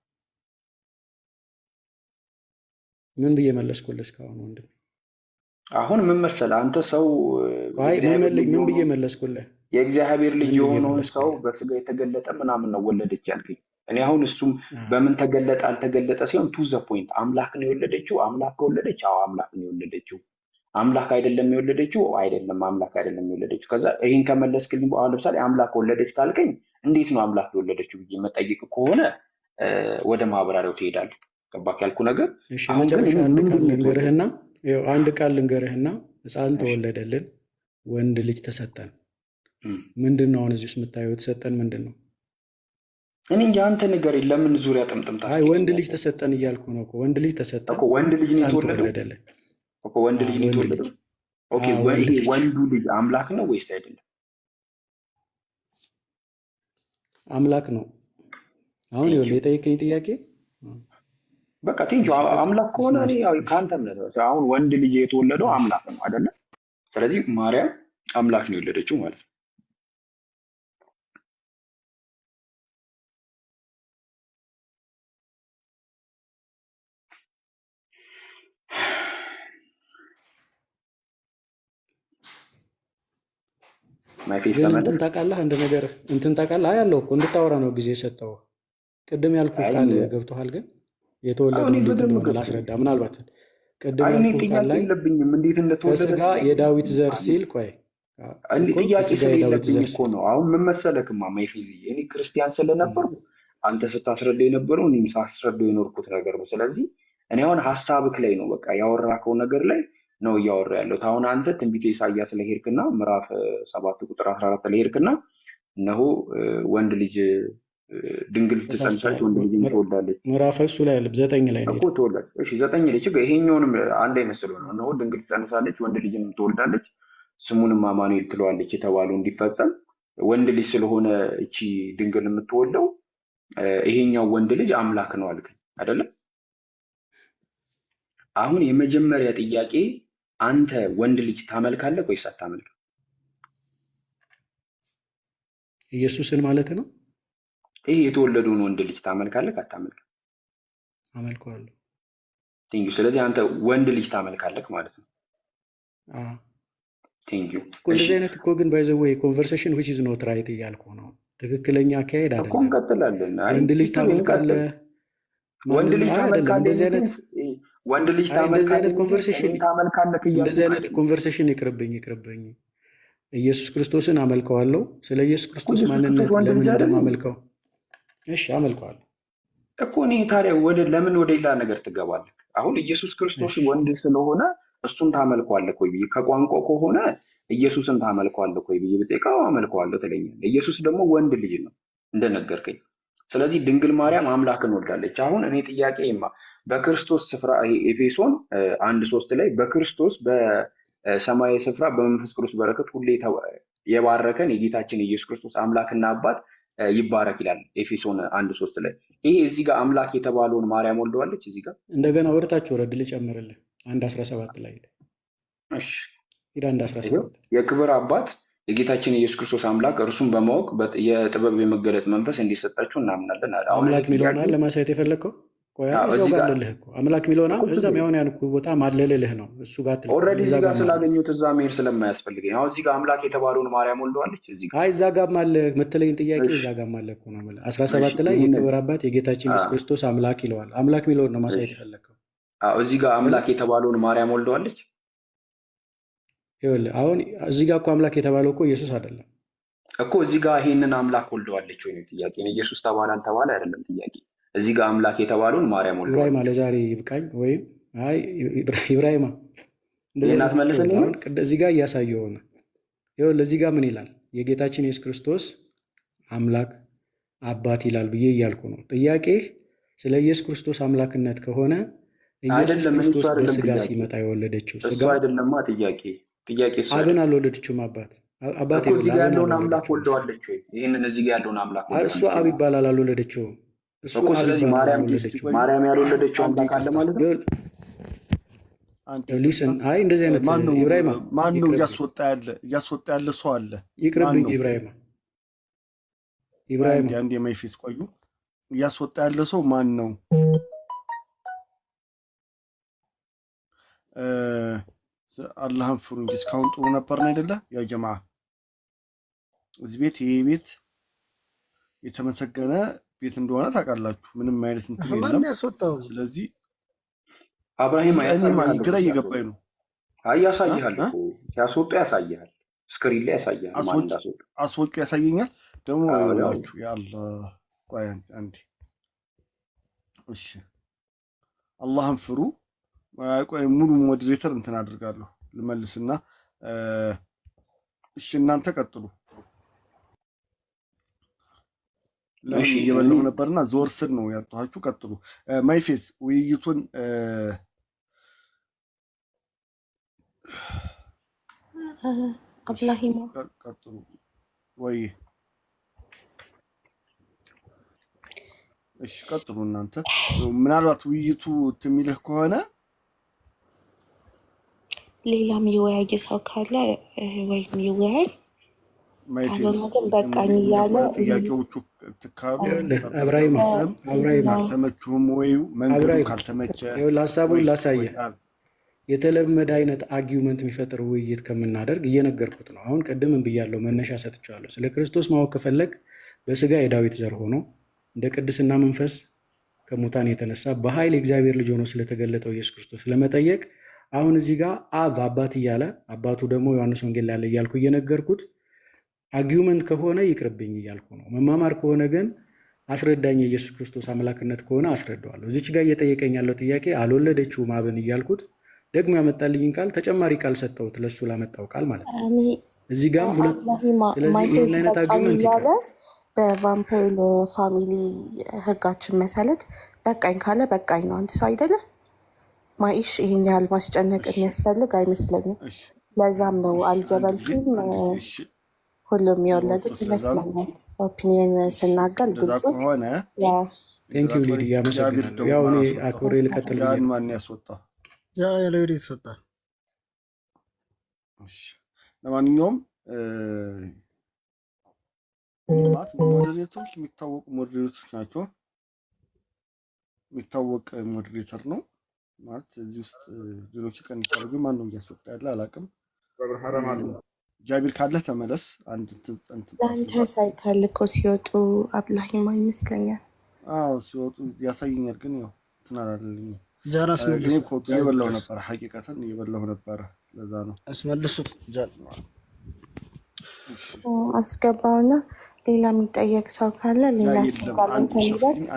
S1: ምን ብዬ መለስኩልህ እስካሁን ወንድም?
S3: አሁን ምን መሰለህ አንተ ሰው
S1: ምን ብዬ መለስኩልህ?
S3: የእግዚአብሔር ልጅ የሆነውን ሰው በስጋ የተገለጠ ምናምን ነው ወለደች ያልከኝ። እኔ አሁን እሱም በምን ተገለጠ አልተገለጠ ሲሆን ቱ ዘ ፖይንት አምላክ ነው የወለደችው። አምላክ ከወለደች አዎ አምላክ ነው የወለደችው። አምላክ አይደለም የወለደችው አይደለም አምላክ አይደለም የወለደችው። ከዛ ይህን ከመለስክልኝ በኋላ ለምሳሌ አምላክ ወለደች ካልከኝ እንዴት ነው አምላክ የወለደችው ብዬ መጠየቅ ከሆነ ወደ ማብራሪያው ትሄዳለህ። ገባክ ያልኩ ነገር?
S1: መጨረሻ አንድ ቃል ልንገርህና ሕፃን ተወለደልን፣ ወንድ ልጅ ተሰጠን። ምንድን ነው አሁን እዚህ ውስጥ የምታየው? የተሰጠን ምንድን ነው?
S3: እኔ እንጃ አንተ ነገር ለምን ዙሪያ ጥምጥም
S1: ወንድ ልጅ ተሰጠን እያልኩ ነው እኮ። ወንድ ልጅ ተሰጠን
S3: እኮ። ወንድ ልጅ ነው
S1: ተወለደልን
S3: እኮ። ወንድ ልጅ ነው የተወለደው። ኦኬ ወንዱ ልጅ አምላክ ነው ወይስ አይደለም?
S1: አምላክ ነው። አሁን ይኸውልህ የጠየቀኝ ጥያቄ
S3: በቃ ቴንኪው። አምላክ ከሆነ እኔ ከአንተ እምነት አሁን ወንድ ልጅ የተወለደው አምላክ ነው አይደለ? ስለዚህ ማርያም አምላክ ነው የወለደችው ማለት ነው። ማይፌስ
S1: ግን
S3: ተመለስ።
S1: እንትን ታውቃለህ፣ አንድ ነገር እንትን ታውቃለህ። ያለው እኮ እንድታወራ ነው ጊዜ የሰጠው። ቅድም ያልኩህ ቃል ገብቶሃል። ግን የተወለደው እንዴት እንደሆነ ላስረዳ። ምናልባት ቅድም ያልኩህ ቃል ላይ
S3: የለብኝም እንዴት እንደተወለደ
S1: ከስጋ የዳዊት ዘር ሲል ቆይ
S3: ጥያቄ ስለሌለብኝ እኮ ነው። አሁን ምን መሰለክማ ማይፌዝ፣ እኔ ክርስቲያን ስለነበርኩ አንተ ስታስረዳ የነበረው እኔም ሳስረዳው የኖርኩት ነገር ነው። ስለዚህ እኔ አሁን ሀሳብክ ላይ ነው በቃ ያወራከው ነገር ላይ ነው እያወራ ያለሁት። አሁን አንተ ትንቢተ ኢሳያስ ላይ ሄድክና ምዕራፍ 7 ቁጥር 14 ላይ ሄድክና እነሆ ወንድ ልጅ ድንግል ትጸንሳለች ወንድ ልጅ ትወልዳለች።
S1: ምዕራፍ እሱ ላይ አለ 9 ላይ ነው
S3: እኮ ትወልዳለች። እሺ 9 ላይ ችግር ይሄኛውንም አንድ አይነት ስለሆነ ነው። እነሆ ድንግል ትጸንሳለች ወንድ ልጅም ትወልዳለች ስሙንም አማኑኤል ትለዋለች የተባለው እንዲፈጸም ወንድ ልጅ ስለሆነ እቺ ድንግል የምትወልደው ይሄኛው ወንድ ልጅ አምላክ ነው አልከኝ አይደለም? አሁን የመጀመሪያ ጥያቄ አንተ ወንድ ልጅ ታመልካለህ ወይስ አታመልክም?
S1: ኢየሱስን ማለት ነው።
S3: ይሄ የተወለደውን ወንድ ልጅ ታመልካለህ አታመልክም?
S1: አመልከዋለሁ።
S3: ቴንኪው። ስለዚህ አንተ ወንድ ልጅ ታመልካለህ ማለት ነው። ቴንኪው።
S1: እንደዚህ አይነት እኮ ግን ባይ ዘ ዌይ ኮንቨርሴሽን which is not right እያልኩ ነው። ትክክለኛ አካሄድ አይደለም።
S3: እኮ እንቀጥላለን።
S1: ወንድ ልጅ ታመልካለህ፣
S3: ወንድ ልጅ ታመልካለህ፣
S1: እንደዚህ አይነት
S3: ወንድ ልጅ
S1: እንደዚህ አይነት ኮንቨርሴሽን
S3: ታመልካለህ፣
S1: እንደዚህ አይነት ኮንቨርሴሽን ይቅርብኝ። ኢየሱስ ክርስቶስን አመልከዋለሁ። ስለ ኢየሱስ ክርስቶስ ማንነት ለምን እንደማመልከው እሺ አመልከዋለሁ
S3: እኮ። እኔ ታዲያ ለምን ወደ ሌላ ነገር ትገባለህ? አሁን ኢየሱስ ክርስቶስ ወንድ ስለሆነ እሱን ታመልከዋለህ ወይ ብዬ ከቋንቋው ከሆነ ኢየሱስን ታመልከዋለህ ወይ ብዬ ብጠይቀው አመልከዋለሁ ትለኛለህ። ኢየሱስ ደግሞ ወንድ ልጅ ነው እንደነገርከኝ። ስለዚህ ድንግል ማርያም አምላክን ወልዳለች። አሁን እኔ ጥያቄማ በክርስቶስ ስፍራ ኤፌሶን 1:3 ላይ በክርስቶስ በሰማያዊ ስፍራ በመንፈስ ቅዱስ በረከት ሁሌ የባረከን የጌታችን የኢየሱስ ክርስቶስ አምላክና አባት ይባረክ ይላል ኤፌሶን 1:3 ላይ። ይሄ እዚህ ጋር አምላክ የተባለውን ማርያም ወልደዋለች። እዚህ ጋር እንደገና
S1: ወደታች ወረድ ልጨምርልህ 1:17 ላይ
S3: እሺ
S1: ሄዳ 1:17
S3: የክብር አባት የጌታችን የኢየሱስ ክርስቶስ አምላክ እርሱን በማወቅ የጥበብ የመገለጥ መንፈስ እንዲሰጣችሁ እናምናለን አለ።
S1: አምላክ ሚለውና ለማሳየት የፈለከው ቆያ እዛው ጋር አለልህ እኮ አምላክ ሚለውና እዛም ያውን ያንኩ ቦታ ማለለልህ ነው። እሱ ጋር ትልቅ
S3: ኦልሬዲ እዚህ ጋር ስላገኙት እዛ መሄድ ስለማያስፈልገኝ አሁን እዚህ ጋር አምላክ የተባለውን ማርያም ወልደዋለች። እዚህ ጋር
S1: አይ እዛ ጋር ማለ የምትለኝ ጥያቄ እዛ ጋር ማለ እኮ ነው ማለት 17 ላይ የክብር አባት የጌታችን ኢየሱስ ክርስቶስ አምላክ ይለዋል። አምላክ ሚለውን ነው ማሳየት የፈለከው።
S3: እዚህ ጋር አምላክ የተባለውን ማርያም ወልደዋለች።
S1: ይኸውልህ አሁን እዚህ ጋር እኮ አምላክ የተባለው እኮ ኢየሱስ አይደለም
S3: እኮ። እዚህ ጋር ይሄንን አምላክ ወልደዋለች ወይ ነው ጥያቄ። ኢየሱስ ተባለ አልተባለ አይደለም ጥያቄ። እዚህ ጋር አምላክ የተባለውን ማርያም ወልደዋለች።
S1: ኢብራሂም ለዛሬ ይብቃኝ። ወይም አይ ኢብራሂም
S3: እንደናት መልሰልኝ።
S1: እዚህ ጋር እያሳየው ነው። ይኸውልህ እዚህ ጋር ምን ይላል? የጌታችን ኢየሱስ ክርስቶስ አምላክ አባት ይላል ብዬ እያልኩ ነው። ጥያቄ ስለ ኢየሱስ ክርስቶስ አምላክነት ከሆነ ኢየሱስ ክርስቶስ በስጋ ሲመጣ የወለደችው ስጋ
S3: አይደለማ ጥያቄ
S1: አብን አልወለደችውም። አባት
S3: እዚህ ጋር ያለውን አምላክ ወልደዋለች ወይ? ይሄንን እዚህ ጋር ያለውን አምላክ ወልደዋለች።
S1: እሱ አብ ይባላል አልወለደችውም። እሱ
S3: ስለዚህ ማርያም ያልወለደችው አምላክ አለ ማለት ነው።
S1: ሊስን አይ እንደዚህ አይነት ኢብራሂም
S4: ማን ነው እያስወጣ ያለ ሰው አለ።
S1: ይቅርብኝ ኢብራሂም
S4: አንድ የማይፌስ ቆዩ እያስወጣ ያለ ሰው ማን ነው? አላህን ፍሩ እንጂ እስካሁን ጥሩ ነበርን አይደለ? ያ ጀማ እዚህ ቤት ይሄ ቤት የተመሰገነ ቤት እንደሆነ ታውቃላችሁ። ምንም አይነት እንትን የለም። ስለዚህ
S3: አብርሃም
S4: ግራ እየገባኝ ነው።
S3: ያሳይሃል እኮ ሲያስወጡ ያሳይሃል፣ ስክሪን ላይ ያሳይሃል።
S4: አስወጡ ያሳየኛል ደግሞ ያላችሁ ያለ ቆይ አንዴ እሺ፣ አላህን ፍሩ። ቆይ ሙሉ ሞዴሬተር እንትን አድርጋለሁ ልመልስና እሺ እናንተ ቀጥሉ። ለምን እየበላሁ ነበርና ዞር ስል ነው ያጣኋችሁ። ቀጥሉ። ማይፌስ ውይይቱን
S5: አብላሂማ
S4: ቀጥሉ ወይ? እሺ ቀጥሉ እናንተ። ምናልባት ውይይቱ የሚልህ ከሆነ
S5: ሌላም ይወያይ ሰው ካለ ወይም ይወያይ፣ ካልሆነ ግን በቃኝ እያለ
S4: ጥያቄዎቹ ትካሉ።
S1: አብራሂም
S4: ካልተመቹህም ወይ መንገዱ ካልተመቸ
S1: ሀሳቡን ላሳየህ የተለመደ አይነት አርጊውመንት የሚፈጥር ውይይት ከምናደርግ እየነገርኩት ነው። አሁን ቅድም ብያለሁ፣ መነሻ ሰጥቼዋለሁ። ስለ ክርስቶስ ማወቅ ከፈለግ በስጋ የዳዊት ዘር ሆኖ እንደ ቅድስና መንፈስ ከሙታን የተነሳ በኃይል የእግዚአብሔር ልጅ ሆኖ ስለተገለጠው ኢየሱስ ክርስቶስ ለመጠየቅ አሁን እዚህ ጋር አብ አባት እያለ አባቱ ደግሞ ዮሐንስ ወንጌል ላይ ያለ እያልኩ እየነገርኩት አርጊውመንት ከሆነ ይቅርብኝ እያልኩ ነው። መማማር ከሆነ ግን አስረዳኝ፣ የኢየሱስ ክርስቶስ አምላክነት ከሆነ አስረዳዋለሁ። እዚች ጋር እየጠየቀኝ ያለው ጥያቄ አልወለደችውም አብን እያልኩት ደግሞ ያመጣልኝን ቃል ተጨማሪ ቃል ሰጠሁት፣ ለሱ ላመጣው ቃል ማለት ነው። እዚህ ጋርም ሁለት ስለዚህ ይህን አይነት አርጊውመንት ይቅር
S5: በቫምፓይል ፋሚሊ ህጋችን መሰረት በቃኝ ካለ በቃኝ ነው። አንድ ሰው አይደለ ማይሽ ይህን ያህል ማስጨነቅ የሚያስፈልግ አይመስለኝም። ለዛም ነው አልጀበልቲም ሁሉም የወለዱት ይመስለኛል። ኦፒኒየን ስናገር ግልጽ
S1: ቴንክ ዩ ሊዲ ያመሰግናለሁ። ያው እኔ አክብሬ ልቀጥል።
S4: ማን ያስወጣ
S6: ለወዴት ይወጣ?
S4: ለማንኛውም ማለት ሞዴሬተሮች የሚታወቁ ሞዴሬተሮች ናቸው። የሚታወቅ ሞዴሬተር ነው ማለት እዚህ ውስጥ ሌሎች ቀን ይቻላል። ግን ማን ነው እያስወጣ ያለ አላውቅም። እግዚአብሔር ካለ ተመለስ። አንድ
S5: ለአንተ ሳይካል እኮ ሲወጡ አብላሂማ ይመስለኛል።
S4: አዎ ሲወጡ ያሳየኛል። ግን ያው እንትን አላለልኝም።
S6: ጃራስ መልሱ
S4: ኮቱ እየበላሁ ነበር፣ ሐቂቀተን እየበላሁ ነበር። ለዛ ነው
S6: አስመልሱት። ጃል
S5: አስገባውና ሌላ የሚጠየቅ ሰው ካለ ሌላ ሰው ጋር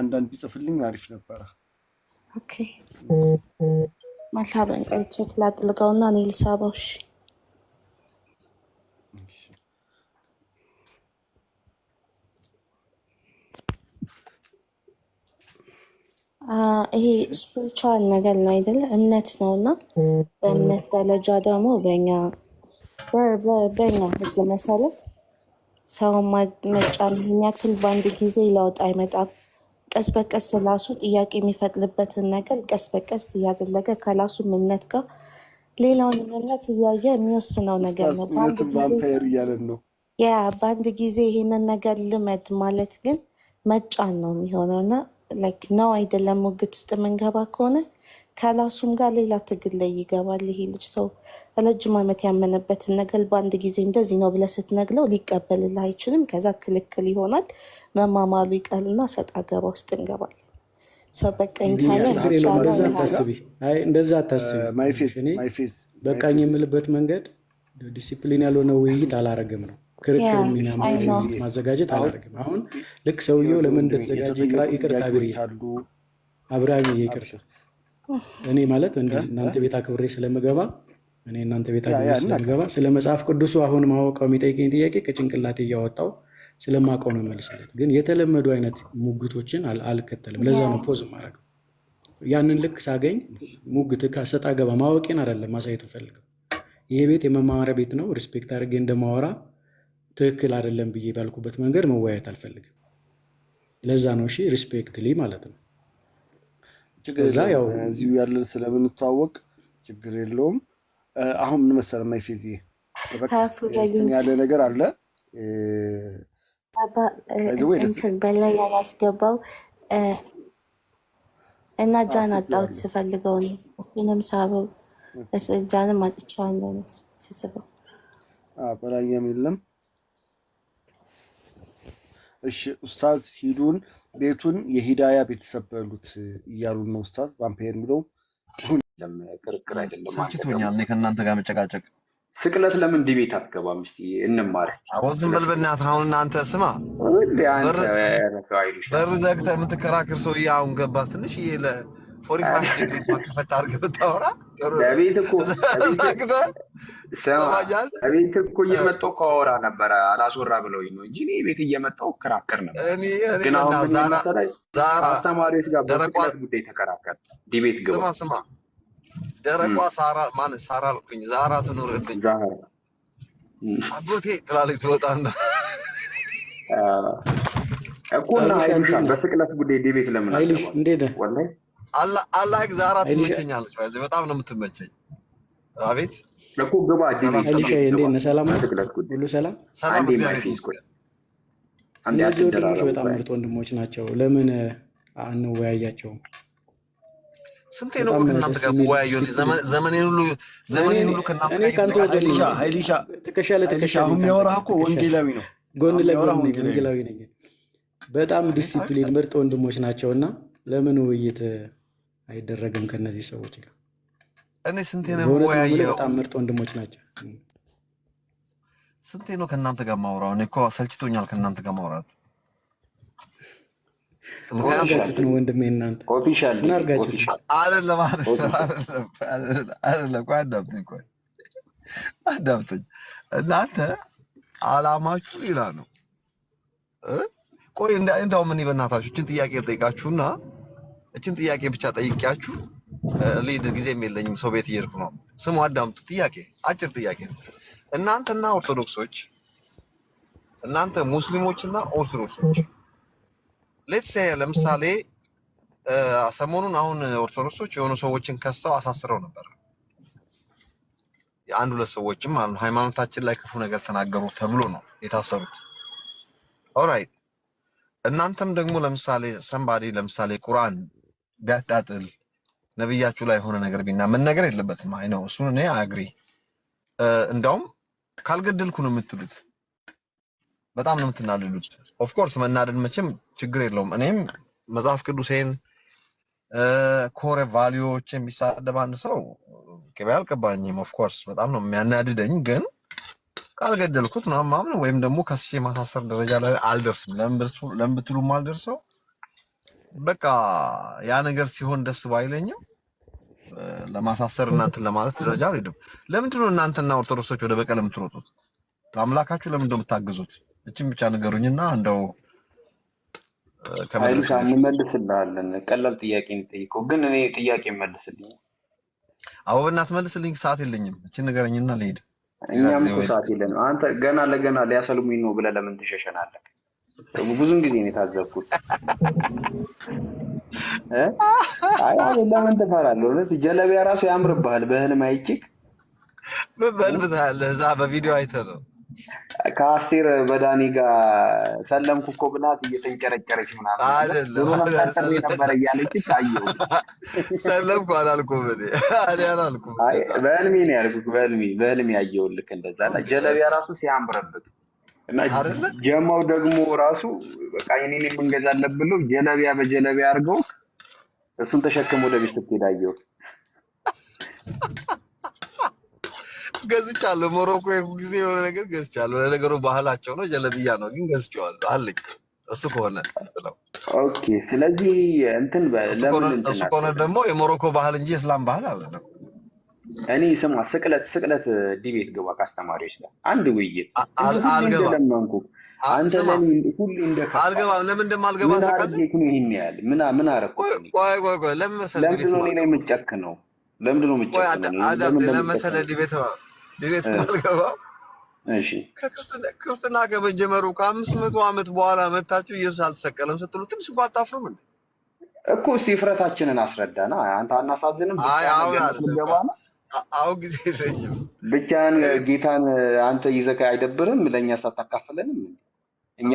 S4: አንዳንድ ቢጽፍልኝ አሪፍ ነበረ።
S5: ኦኬ መርሐበን። ቆይ ቼክ ላድርገውና እኔ ልሳበው። ይሄ ስፒሪቹዋል ነገር ነው አይደለ? እምነት ነው እና በእምነት ደረጃ ደግሞ በእኛ ህግ መሰረት ሰው መጫን ያክል በአንድ ጊዜ ለውጥ አይመጣም። ቀስ በቀስ ራሱ ጥያቄ የሚፈጥርበትን ነገር ቀስ በቀስ እያደረገ ከራሱም እምነት ጋር ሌላውንም እምነት እያየ የሚወስነው ነገር ነው። በአንድ ጊዜ ይህንን ነገር ልመድ ማለት ግን መጫን ነው የሚሆነው እና ነው አይደለም። ሙግት ውስጥ የምንገባ ከሆነ ከራሱም ጋር ሌላ ትግል ላይ ይገባል። ይሄ ልጅ ሰው ረጅም ዓመት ያመነበትን ነገር በአንድ ጊዜ እንደዚህ ነው ብለህ ስትነግረው ሊቀበልልህ አይችልም። ከዛ ክልክል ይሆናል። መማማሉ ይቀርና ሰጣ ገባ ውስጥ እንገባል። ሰው በቃኝ ካለ
S1: እንደዛ አታስቢ። በቃኝ የምልበት መንገድ ዲሲፕሊን ያልሆነ ውይይት አላረግም ነው። ክርክር ማዘጋጀት አላደርግም። አሁን ልክ ሰውየው ለምን እንደተዘጋጀ ይቅርታ ቢል አብርሃም ይቅርታ እኔ ማለት እናንተ ቤት አክብሬ ስለምገባ እኔ እናንተ ቤት አክብሬ ስለምገባ ስለ መጽሐፍ ቅዱሱ አሁን ማወቃው የሚጠይቀኝ ጥያቄ ከጭንቅላቴ እያወጣው ስለማውቀው ነው መልስለት። ግን የተለመዱ አይነት ሙግቶችን አልከተልም። ለዛ ነው ፖዝ ማድረገው። ያንን ልክ ሳገኝ ሙግት ሰጣ ገባ ማወቄን አይደለም ማሳየት ፈልገው። ይሄ ቤት የመማማሪያ ቤት ነው። ሪስፔክት አድርጌ እንደማወራ ትክክል አይደለም ብዬ ባልኩበት መንገድ መወያየት አልፈልግም። ለዛ ነው እሺ ሪስፔክትሊ ማለት ነው።
S4: ከዛ ያው እዚሁ ያለን ስለምንተዋወቅ ችግር የለውም። አሁን ምን መሰለህ ማይፌዚ ያለ ነገር አለ
S5: እንትን በላይ ያላስገባው እና ጃን አጣሁት ስፈልገው ነው። እሱንም ሳበው ጃንም አጥቻለሁ ስስበው
S4: በላይም የለም። እሺ ኡስታዝ ሂዱን ቤቱን የሂዳያ ቤተሰብ በሉት እያሉን ነው ኡስታዝ። ቫምፓየር የሚለው
S3: ክርክር አይደለም።
S7: ሰልችቶኛል እኔ ከእናንተ ጋር መጨቃጨቅ።
S3: ስቅለት ለምን ዲቤት አትገባም? እስቲ እንማር።
S7: አሁን ዝም በል በእናትህ። አሁን እናንተ ስማ፣ በር ዘግተህ የምትከራከር ሰውዬ አሁን ገባ። ትንሽ ይሄ ለ45 ዲግሪ ከፈታ አድርገህ ብታወራ
S3: ቤት እኮ እየመጣሁ ከወራ ነበረ አላስወራ ብለውኝ ነው እንጂ እኔ ቤት እየመጣሁ እከራከር ነበር። ግን አሁን አስተማሪዎች ጋር በስቅለት ጉዳይ ተከራከር። ዲቤት ገባ።
S7: ስማ ደረቋ ሳራ ማን ሳራ አልኩኝ ዛራ ትኖርልኝ
S3: ዛራ
S7: አጎቴ ትላለች ትወጣና
S3: እኮና አይልሻ በስቅለት ጉዳይ ዲቤት ለምን
S1: አይልሽ እንዴት
S3: ወላሂ
S7: አላህ ዛራ ትመቸኛለች። በጣም ነው የምትመቸኝ። አቤት
S3: እኮ ገባ ዲቤት
S1: አይልሽ እንዴት ሰላም ሁሉ ሰላም
S7: ሰላም እግዚአብሔር ይመስገን።
S1: እነዚህ ወንድሞች በጣም ምርጥ ወንድሞች ናቸው። ለምን አንወያያቸውም?
S7: ስንቴ ነው ከእናንተ ጋር የምወያየው? ዘመኔን ሁሉ ከእናንተ ጋር
S1: ከአንተ ወገን
S4: ኃይሊሻ
S1: ትከሻ ለትከሻ
S4: አሁን የሚያወራህ እኮ ወንጌላዊ ነው።
S1: ጎን ለጎን ወንጌላዊ ነኝ። በጣም ዲሲፕሊን ምርጥ ወንድሞች ናቸውና ለምን ውይይት አይደረግም ከነዚህ ሰዎች ጋር?
S7: እኔ ስንቴ ነው የምወያየው?
S1: በጣም ምርጥ ወንድሞች ናቸው።
S7: ስንቴ ነው ከእናንተ ጋር ማውራው? እኔ እኮ ሰልችቶኛል ከእናንተ ጋር ማውራት።
S1: ምክንያቱም ነው ወንድሜ እናንተ
S3: ኦፊሻል
S1: ምን አድርጋችሁት
S7: አይደለም። ቆይ አዳምጠኝ። እናንተ አላማችሁ ሌላ ነው። ቆይ እንደው ምን በእናታችሁ እችን ጥያቄ ጠይቃችሁና እችን ጥያቄ ብቻ ጠይቂያችሁ ልሂድ፣ ጊዜም የለኝም፣ ሰው ቤት እየሄድኩ ነው። ስሙ፣ አዳምጡ። ጥያቄ አጭር ጥያቄ ነው። እናንተና ኦርቶዶክሶች፣ እናንተ ሙስሊሞችና ኦርቶዶክሶች ሌትስ ሴይ ለምሳሌ ሰሞኑን አሁን ኦርቶዶክሶች የሆኑ ሰዎችን ከሰው አሳስረው ነበር። የአንድ ሁለት ሰዎችም አሁን ሃይማኖታችን ላይ ክፉ ነገር ተናገሩ ተብሎ ነው የታሰሩት። ኦልራይት። እናንተም ደግሞ ለምሳሌ ሰምባዲ ለምሳሌ ቁርአን ቢያጣጥል ነብያችሁ ላይ የሆነ ነገር ቢና ምን ነገር የለበትም። አይ ነው እሱን እኔ አግሪ። እንደውም ካልገደልኩ ነው የምትሉት። በጣም ነው የምትናደዱት። ኦፍ ኮርስ መናደድ መቼም ችግር የለውም። እኔም መጽሐፍ ቅዱሴን ኮር ቫልዩዎች የሚሳደብ አንድ ሰው ከበያ አልቀባኝም። ኦፍ ኮርስ በጣም ነው የሚያናድደኝ። ግን ካልገደልኩት ነው ማምን ወይም ደግሞ ከስሼ ማሳሰር ደረጃ ላይ አልደርስም። ለምን ብትሉም አልደርሰው። በቃ ያ ነገር ሲሆን ደስ ባይለኝም ለማሳሰር እናንተን ለማለት ደረጃ አልሄድም። ለምንድን ነው እናንተና ኦርቶዶክሶች ወደ በቀል የምትሮጡት? ለአምላካችሁ ለምን እንደምታግዙት እቺን ብቻ ንገሩኝና እንደው
S3: ከመልስ እንመልስልሃለን። ቀላል ጥያቄ እንጠይቀው፣ ግን እኔ ጥያቄ መልስልኝ።
S7: አዎ በእናትህ መልስልኝ። ሰዓት የለኝም። እቺን ንገረኝና ልሂድ።
S3: እኛም እኮ ሰዓት የለንም። አንተ ገና ለገና ሊያሰልሙኝ ነው ብለህ ለምን ትሸሸናለህ? ብዙን ጊዜ ነው የታዘብኩት። አይ ለምን ትፈራለህ? ጀለቢያ ራሱ ያምርብሃል። በህልም አይቼክ
S7: ምን በልብታለህ? እዛ በቪዲዮ አይተህ ነው
S3: ከአስቴር በዳኒ ጋር ሰለምኩ እኮ ብላት እየተንጨረጨረች ምናምን
S7: አይደለም
S3: ነበር እያለች ታየው።
S7: ሰለምኩ አላልኩም እኔ አላልኩም።
S3: አይ በህልሜ ነው ያልኩት። በህልሜ ያየሁልክ እንደዛ እና ጀለቢያ ራሱ ሲያምርብህ እና ጀማው ደግሞ ራሱ በቃ የኔን የምንገዛለን ብለው ጀለቢያ በጀለቢያ አድርገው እሱን ተሸክሞ ወደ ቤት ስትሄድ አየሁ።
S7: ገዝቻለሁ። ሞሮኮ ጊዜ የሆነ ነገር ገዝቻለሁ። ለነገሩ ባህላቸው ነው፣ ጀለቢያ ነው ግን ገዝቼዋለሁ አለኝ። እሱ ከሆነ
S3: ኦኬ። ስለዚህ እንትን ለምን
S7: እሱ ከሆነ ደግሞ የሞሮኮ ባህል እንጂ እስላም ባህል አይደለም።
S3: እኔ ስማ ስቅለት ዲቤት ግባ ከአስተማሪዎች ጋር አንድ ውይይት
S7: አልገባም።
S3: አንተ ለምን ሁሌ እንደካ
S7: አልገባም። ለምን እንደማልገባ
S3: ታውቃለህ? ይሄን ያህል ምን አረኩ?
S7: ቆይ ለምን መሰለህ
S3: ለምንድን ነው እኔ ላይ የምጨክነው? ለምንድን ነው የምጨክነው?
S7: ለምን መሰለህ ዲቤት ማልገባ?
S3: እሺ
S7: ክርስትና ከመጀመሩ ከ500 ዓመት በኋላ መታችሁ ኢየሱስ አልተሰቀለም ስትሉ ትንሽ እንኳን አታፍሩም እንዴ?
S3: እኮ ሲፍረታችንን አስረዳና አንተ አናሳዝንም?
S7: አሁን ጊዜ የለኝም።
S3: ብቻህን ጌታን አንተ ይዘህ አይደብርም? ለእኛ ሳታካፍለንም እኛ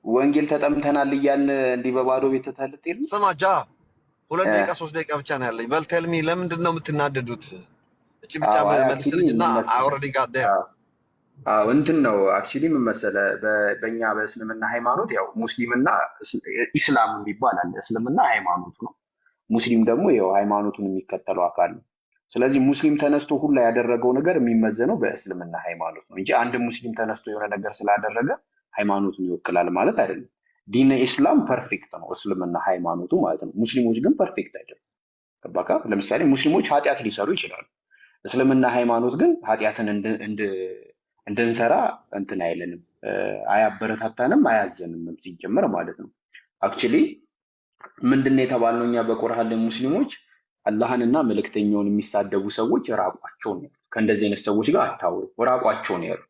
S3: ወንጌል ተጠምተናል እያልን እንዲህ በባዶ ቤት ተልጤል።
S7: ስማ ጃ 2 ደቂቃ 3 ደቂቃ ብቻ ነው ያለኝ። በል ቴልሚ ለምንድን ነው የምትናደዱት? እቺ ብቻ መልስልኝና አውረዲ ጋር
S3: እንትን ነው አክቹሊ ምን መሰለህ፣ በእኛ በእስልምና ሃይማኖት ያው ሙስሊምና ኢስላም ይባላል። እስልምና ሃይማኖቱ ነው፣ ሙስሊም ደግሞ ያው ሃይማኖቱን የሚከተለው አካል ነው። ስለዚህ ሙስሊም ተነስቶ ሁላ ያደረገው ነገር የሚመዘነው በእስልምና ሃይማኖት ነው እንጂ አንድ ሙስሊም ተነስቶ የሆነ ነገር ስላደረገ ሃይማኖቱን ይወክላል ማለት አይደለም። ዲን ኢስላም ፐርፌክት ነው፣ እስልምና ሃይማኖቱ ማለት ነው። ሙስሊሞች ግን ፐርፌክት አይደለም። በቃ ለምሳሌ ሙስሊሞች ኃጢአት ሊሰሩ ይችላሉ። እስልምና ሃይማኖት ግን ኃጢአትን እንድንሰራ እንትን አይለንም፣ አያበረታታንም፣ አያዘንም ሲጀመር ማለት ነው። አክቹሊ ምንድነው የተባልነው እኛ በቁርአን ላይ ሙስሊሞች አላህንና መልእክተኛውን የሚሳደቡ ሰዎች ራቋቸው ነው። ከእንደዚህ አይነት ሰዎች ጋር አታውሩ፣ ራቋቸው ነው ያሉ።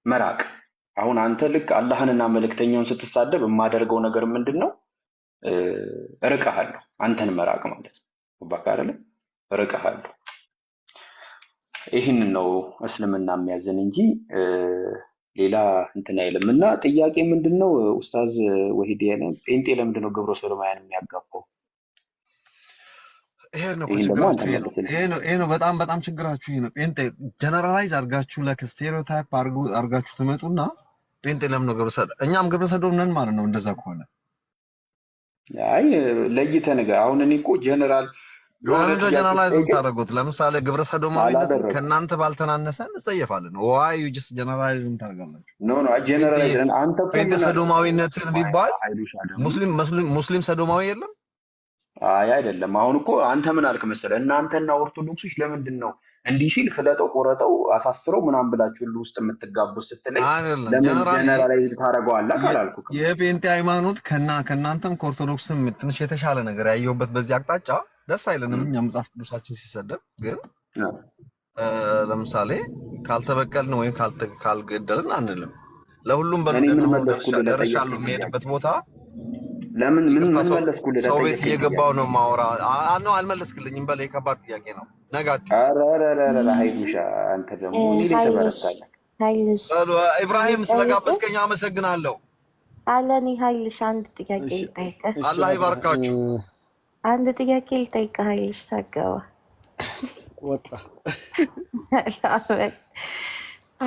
S3: መራቅ። አሁን አንተ ልክ አላህንና መልእክተኛውን ስትሳደብ የማደርገው ነገር ምንድነው? እርቀሃለሁ። አንተን መራቅ ማለት ነው። ባካ አይደለ? እርቀሃለሁ። ይህንን ነው እስልምና የሚያዘን እንጂ ሌላ እንትን አይልም። እና ጥያቄ ምንድነው ኡስታዝ ወሂድ ያለ ጴንጤ ለምንድነው ግብረ ሰዶማውያን የሚያጋባው?
S7: ይሄ ነው
S3: ይሄን ደግሞ አንተ
S7: ችግራችሁ።
S3: መልስልኝ።
S7: ይሄ ነው በጣም ችግራችሁ። ይሄ ነው ጴንጤ ጀነራላይዝ አድርጋችሁ ስቴሪዮታይፕ አድርጋችሁ ትመጡና ጴንጤ ለምን ነው ግብረ ሰዶም? እኛም ግብረ ሰዶም ነን ማለት ነው። እንደዛ ከሆነ
S3: አይ ለይተህ ነገር አሁን እኔ እኮ ጀነራል
S7: ለምን ጀነራላይዝ የምታደርጉት? ለምሳሌ ግብረ ሰዶማዊነት ከእናንተ ባልተናነሰ እንጸየፋለን። ዋይ ዩ ጀስት ጀነራላይዝ ታደርጋላችሁ?
S3: ኖ ጀነራላይዝ አንተ
S7: ጴንጤ ሰዶማዊነትን ቢባል ሙስሊም ሰዶማዊ የለም?
S3: አይ አይደለም። አሁን እኮ አንተ ምን አልክ መሰለህ? እናንተና ኦርቶዶክሶች ለምንድን ነው እንዲህ ሲል ፍለጠው ቆረጠው አሳስረው ምናምን ብላችሁ ሁሉ ውስጥ የምትጋቡ ስትለኝ ለምን ጀነራላይዝ ታደርገዋለህ ካላልኩ
S7: የጴንጤ ሃይማኖት ከእናንተም ከኦርቶዶክስም ትንሽ የተሻለ ነገር ያየሁበት በዚህ አቅጣጫ ደስ አይለንም። እኛ መጽሐፍ ቅዱሳችን ሲሰደብ ግን ለምሳሌ ካልተበቀልን ወይም ካልገደልን አንልም። ለሁሉም ደርሻለሁ የሚሄድበት ቦታ
S3: ለምን ምን መለስኩልህ?
S7: ሰው ቤት እየገባው ነው ማውራ ነው። አልመለስክልኝም። በላይ ከባድ ጥያቄ ነው። ነጋቲ
S3: ሀይሉሻ አንተ ደግሞ
S5: ሀይልሽ
S7: ኢብራሂም ስለጋበዝከኝ አመሰግናለሁ።
S5: አለኒ ሀይልሽ አንድ ጥያቄ ልጠይቅህ።
S7: አላህ ይባርካችሁ።
S5: አንድ ጥያቄ ልጠይቅህ ሀይልሽ ሳገባ
S4: ወጣ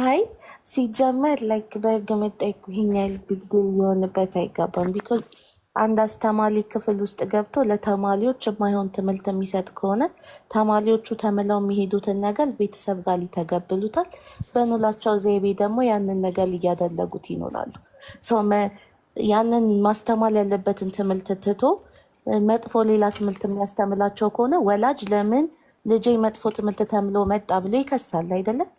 S5: አይ ሲጀመር ላይክ በህግ መጠየቁ ይሄን ያህል ቢግድል ሊሆንበት አይገባም። ቢኮዝ አንድ አስተማሪ ክፍል ውስጥ ገብቶ ለተማሪዎች የማይሆን ትምህርት የሚሰጥ ከሆነ ተማሪዎቹ ተምለው የሚሄዱትን ነገር ቤተሰብ ጋር ሊተገብሉታል። በኑላቸው ዘይቤ ደግሞ ያንን ነገር እያደረጉት ይኖራሉ። ያንን ማስተማር ያለበትን ትምህርት ትቶ መጥፎ ሌላ ትምህርት የሚያስተምላቸው ከሆነ ወላጅ ለምን ልጄ መጥፎ ትምህርት ተምሎ መጣ ብሎ ይከሳል አይደለም?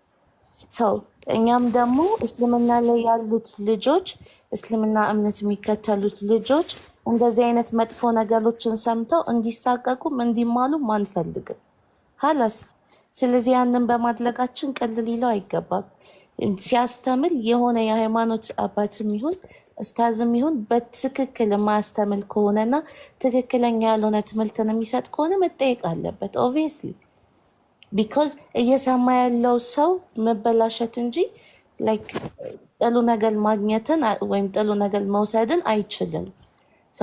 S5: እኛም ደግሞ እስልምና ላይ ያሉት ልጆች እስልምና እምነት የሚከተሉት ልጆች እንደዚህ አይነት መጥፎ ነገሮችን ሰምተው እንዲሳቀቁም እንዲማሉም አንፈልግም ሀላስ። ስለዚህ ያንን በማድረጋችን ቅል ሊለው አይገባም። ሲያስተምር የሆነ የሃይማኖት አባትም ይሁን ኡስታዝም ይሁን በትክክል የማያስተምር ከሆነና ትክክለኛ ያልሆነ ትምህርትን የሚሰጥ ከሆነ መጠየቅ አለበት ኦብቪየስሊ። ቢኮዝ እየሰማ ያለው ሰው መበላሸት እንጂ ላይክ ጥሉ ነገር ማግኘትን ወይም ጥሉ ነገር መውሰድን አይችልም።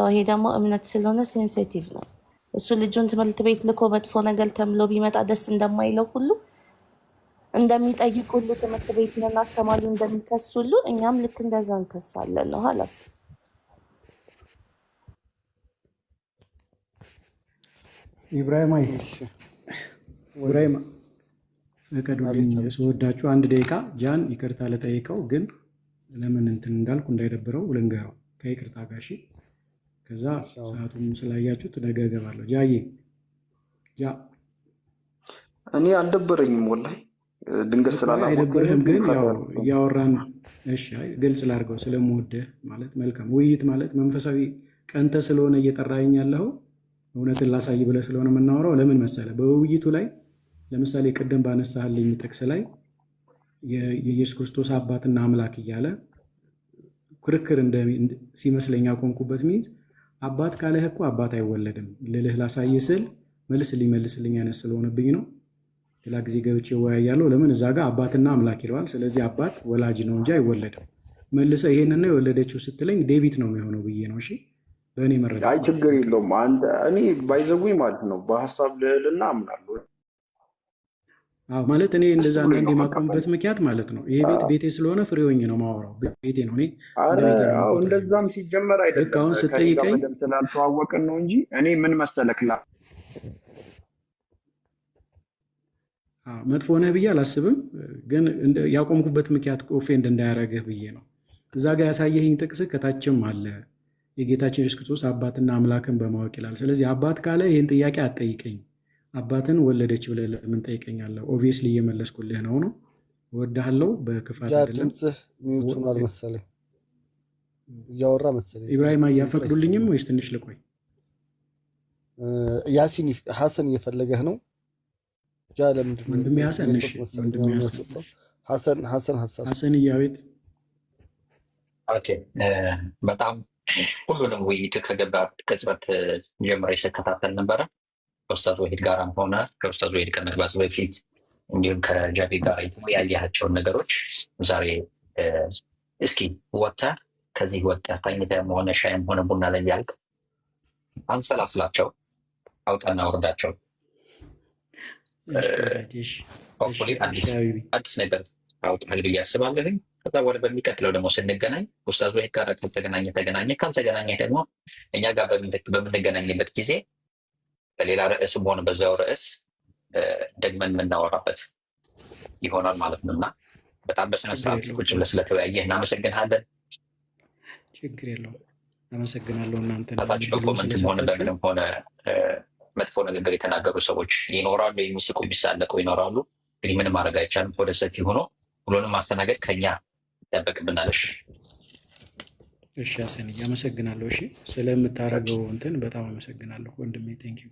S5: ይሄ ደግሞ እምነት ስለሆነ ሴንሲቲቭ ነው። እሱ ልጁን ትምህርት ቤት ልኮ መጥፎ ነገር ተምሎ ቢመጣ ደስ እንደማይለው ሁሉ እንደሚጠይቅ ሁሉ ትምህርት ቤት ነን አስተማሪ እንደሚከስ ሁሉ እኛም ልክ እንደዛ እንከሳለን ነው ሀላስ።
S1: ኢብራሂም ፈቀዱልኝ ስወዳችሁ አንድ ደቂቃ ጃን ይቅርታ ለጠይቀው ግን ለምን እንትን እንዳልኩ እንዳይደብረው ልንገረው ከይቅርታ ጋር እሺ። ከዛ ሰዓቱን ስላያችሁት ነገ እገባለሁ። ጃዬ
S3: እኔ አልደበረኝም ወላሂ ድንገት ስላላወቅሁ
S1: አይደብርህም፣ ግን ያው እያወራን እሺ ግልጽ ላድርገው ስለምወደህ ማለት መልካም ውይይት ማለት መንፈሳዊ ቀንተ ስለሆነ እየጠራኸኝ ያለኸው እውነትን ላሳይ ብለህ ስለሆነ የምናወራው ለምን መሰለህ? በውይይቱ ላይ ለምሳሌ ቅድም ባነሳህልኝ ጥቅስ ላይ የኢየሱስ ክርስቶስ አባትና አምላክ እያለ ክርክር ሲመስለኝ አቆምኩበት። ሚንስ አባት ካለህ እኮ አባት አይወለድም ልልህ ላሳይ ስል መልስ ሊመልስልኝ አይነት ስለሆነብኝ ነው። ሌላ ጊዜ ገብቼ እወያያለሁ። ለምን እዛ ጋር አባትና አምላክ ይለዋል። ስለዚህ አባት ወላጅ ነው እንጂ አይወለድም። መልሰህ ይሄንን ነው የወለደችው ስትለኝ ዴቢት ነው የሚሆነው ብዬ ነው። እሺ በእኔ መረጃ
S3: አይ ችግር የለውም። እኔ ባይዘጉኝ ማለት ነው በሀሳብ ልዕልና አምናለሁ።
S1: ማለት እኔ እንደዛ አንዳንድ የማቆምበት ምክንያት ማለት ነው ይሄ ቤቴ ስለሆነ ፍሬውኝ ነው ማወራው ቤቴ ነው።
S3: እንደዛም ሲጀመር አይደለም
S1: አሁን ስጠይቀኝ
S3: ስላልተዋወቅን ነው እንጂ እኔ ምን መሰለክ
S1: መጥፎ ነህ ብዬ አላስብም። ግን ያቆምኩበት ምክንያት ኦፌንድ እንዳያረግህ ብዬ ነው። እዛ ጋር ያሳየኸኝ ጥቅስ ከታችም አለ የጌታችን ኢየሱስ ክርስቶስ አባትና አምላክን በማወቅ ይላል። ስለዚህ አባት ካለ ይህን ጥያቄ አትጠይቀኝ። አባትን ወለደች ብለህ ለምን ጠይቀኛለህ? ኦብቪየስሊ እየመለስኩልህ ነው። እወድሃለሁ በክፋት አይደለም።
S4: ድምፅህ ሚውት ሆኗል መሰለኝ እያወራ መሰለኝ።
S1: ኢብራሂም አያፈቅዱልኝም ወይስ ትንሽ ልቆይ?
S4: ያሲን ሐሰን እየፈለገህ ነው?
S1: ወንድሜ ሐሰን እሺ፣ ወንድሜ ሐሰን እያቤት
S8: ኦኬ። በጣም ሁሉንም ውይይቱ ከገባ ቅጽበት ጀምሬ ስከታተል ነበረ። ከኡስታዝ ወሂድ ጋርም ሆነ ከኡስታዝ ወሂድ ከመግባት በፊት እንዲሁም ከጃቢ ጋር ያያቸውን ነገሮች ዛሬ እስኪ ወጥተህ ከዚህ ወጥተህ ተኝተህም ሆነ ሻይም ሆነ ቡና ላይ ያልክ አንሰላስላቸው፣ አውጣና ወርዳቸው። ሆፕፉሊ አዲስ ነገር አውጥተሃል ብዬ አስባለሁኝ። ከዛ ወደ በሚቀጥለው ደግሞ ስንገናኝ ኡስታዝ ወሒድ ጋር ከተገናኘ ተገናኘ፣ ካልተገናኘ ደግሞ እኛ ጋር በምንገናኝበት ጊዜ በሌላ ርዕስም ሆነ በዛው ርዕስ ደግመን የምናወራበት ይሆናል ማለት ነው እና በጣም በስነስርዓት ቁጭ ብለህ ስለተወያየህ እናመሰግንሃለን።
S1: ችግር የለውም። አመሰግናለሁ። እናንተ
S8: ታች በኮመንትም ሆነ በምንም ሆነ መጥፎ ንግግር የተናገሩ ሰዎች ይኖራሉ፣ የሚስቁ የሚሳለቁ ይኖራሉ። እንግዲህ ምንም ማድረግ አይቻልም። ወደ ሰፊ ሆኖ ሁሉንም ማስተናገድ ከኛ ይጠበቅብናል።
S1: እሺ፣ አሰንዬ አመሰግናለሁ። እሺ፣ ስለምታደርገው እንትን በጣም አመሰግናለሁ ወንድሜ። ቴንኪው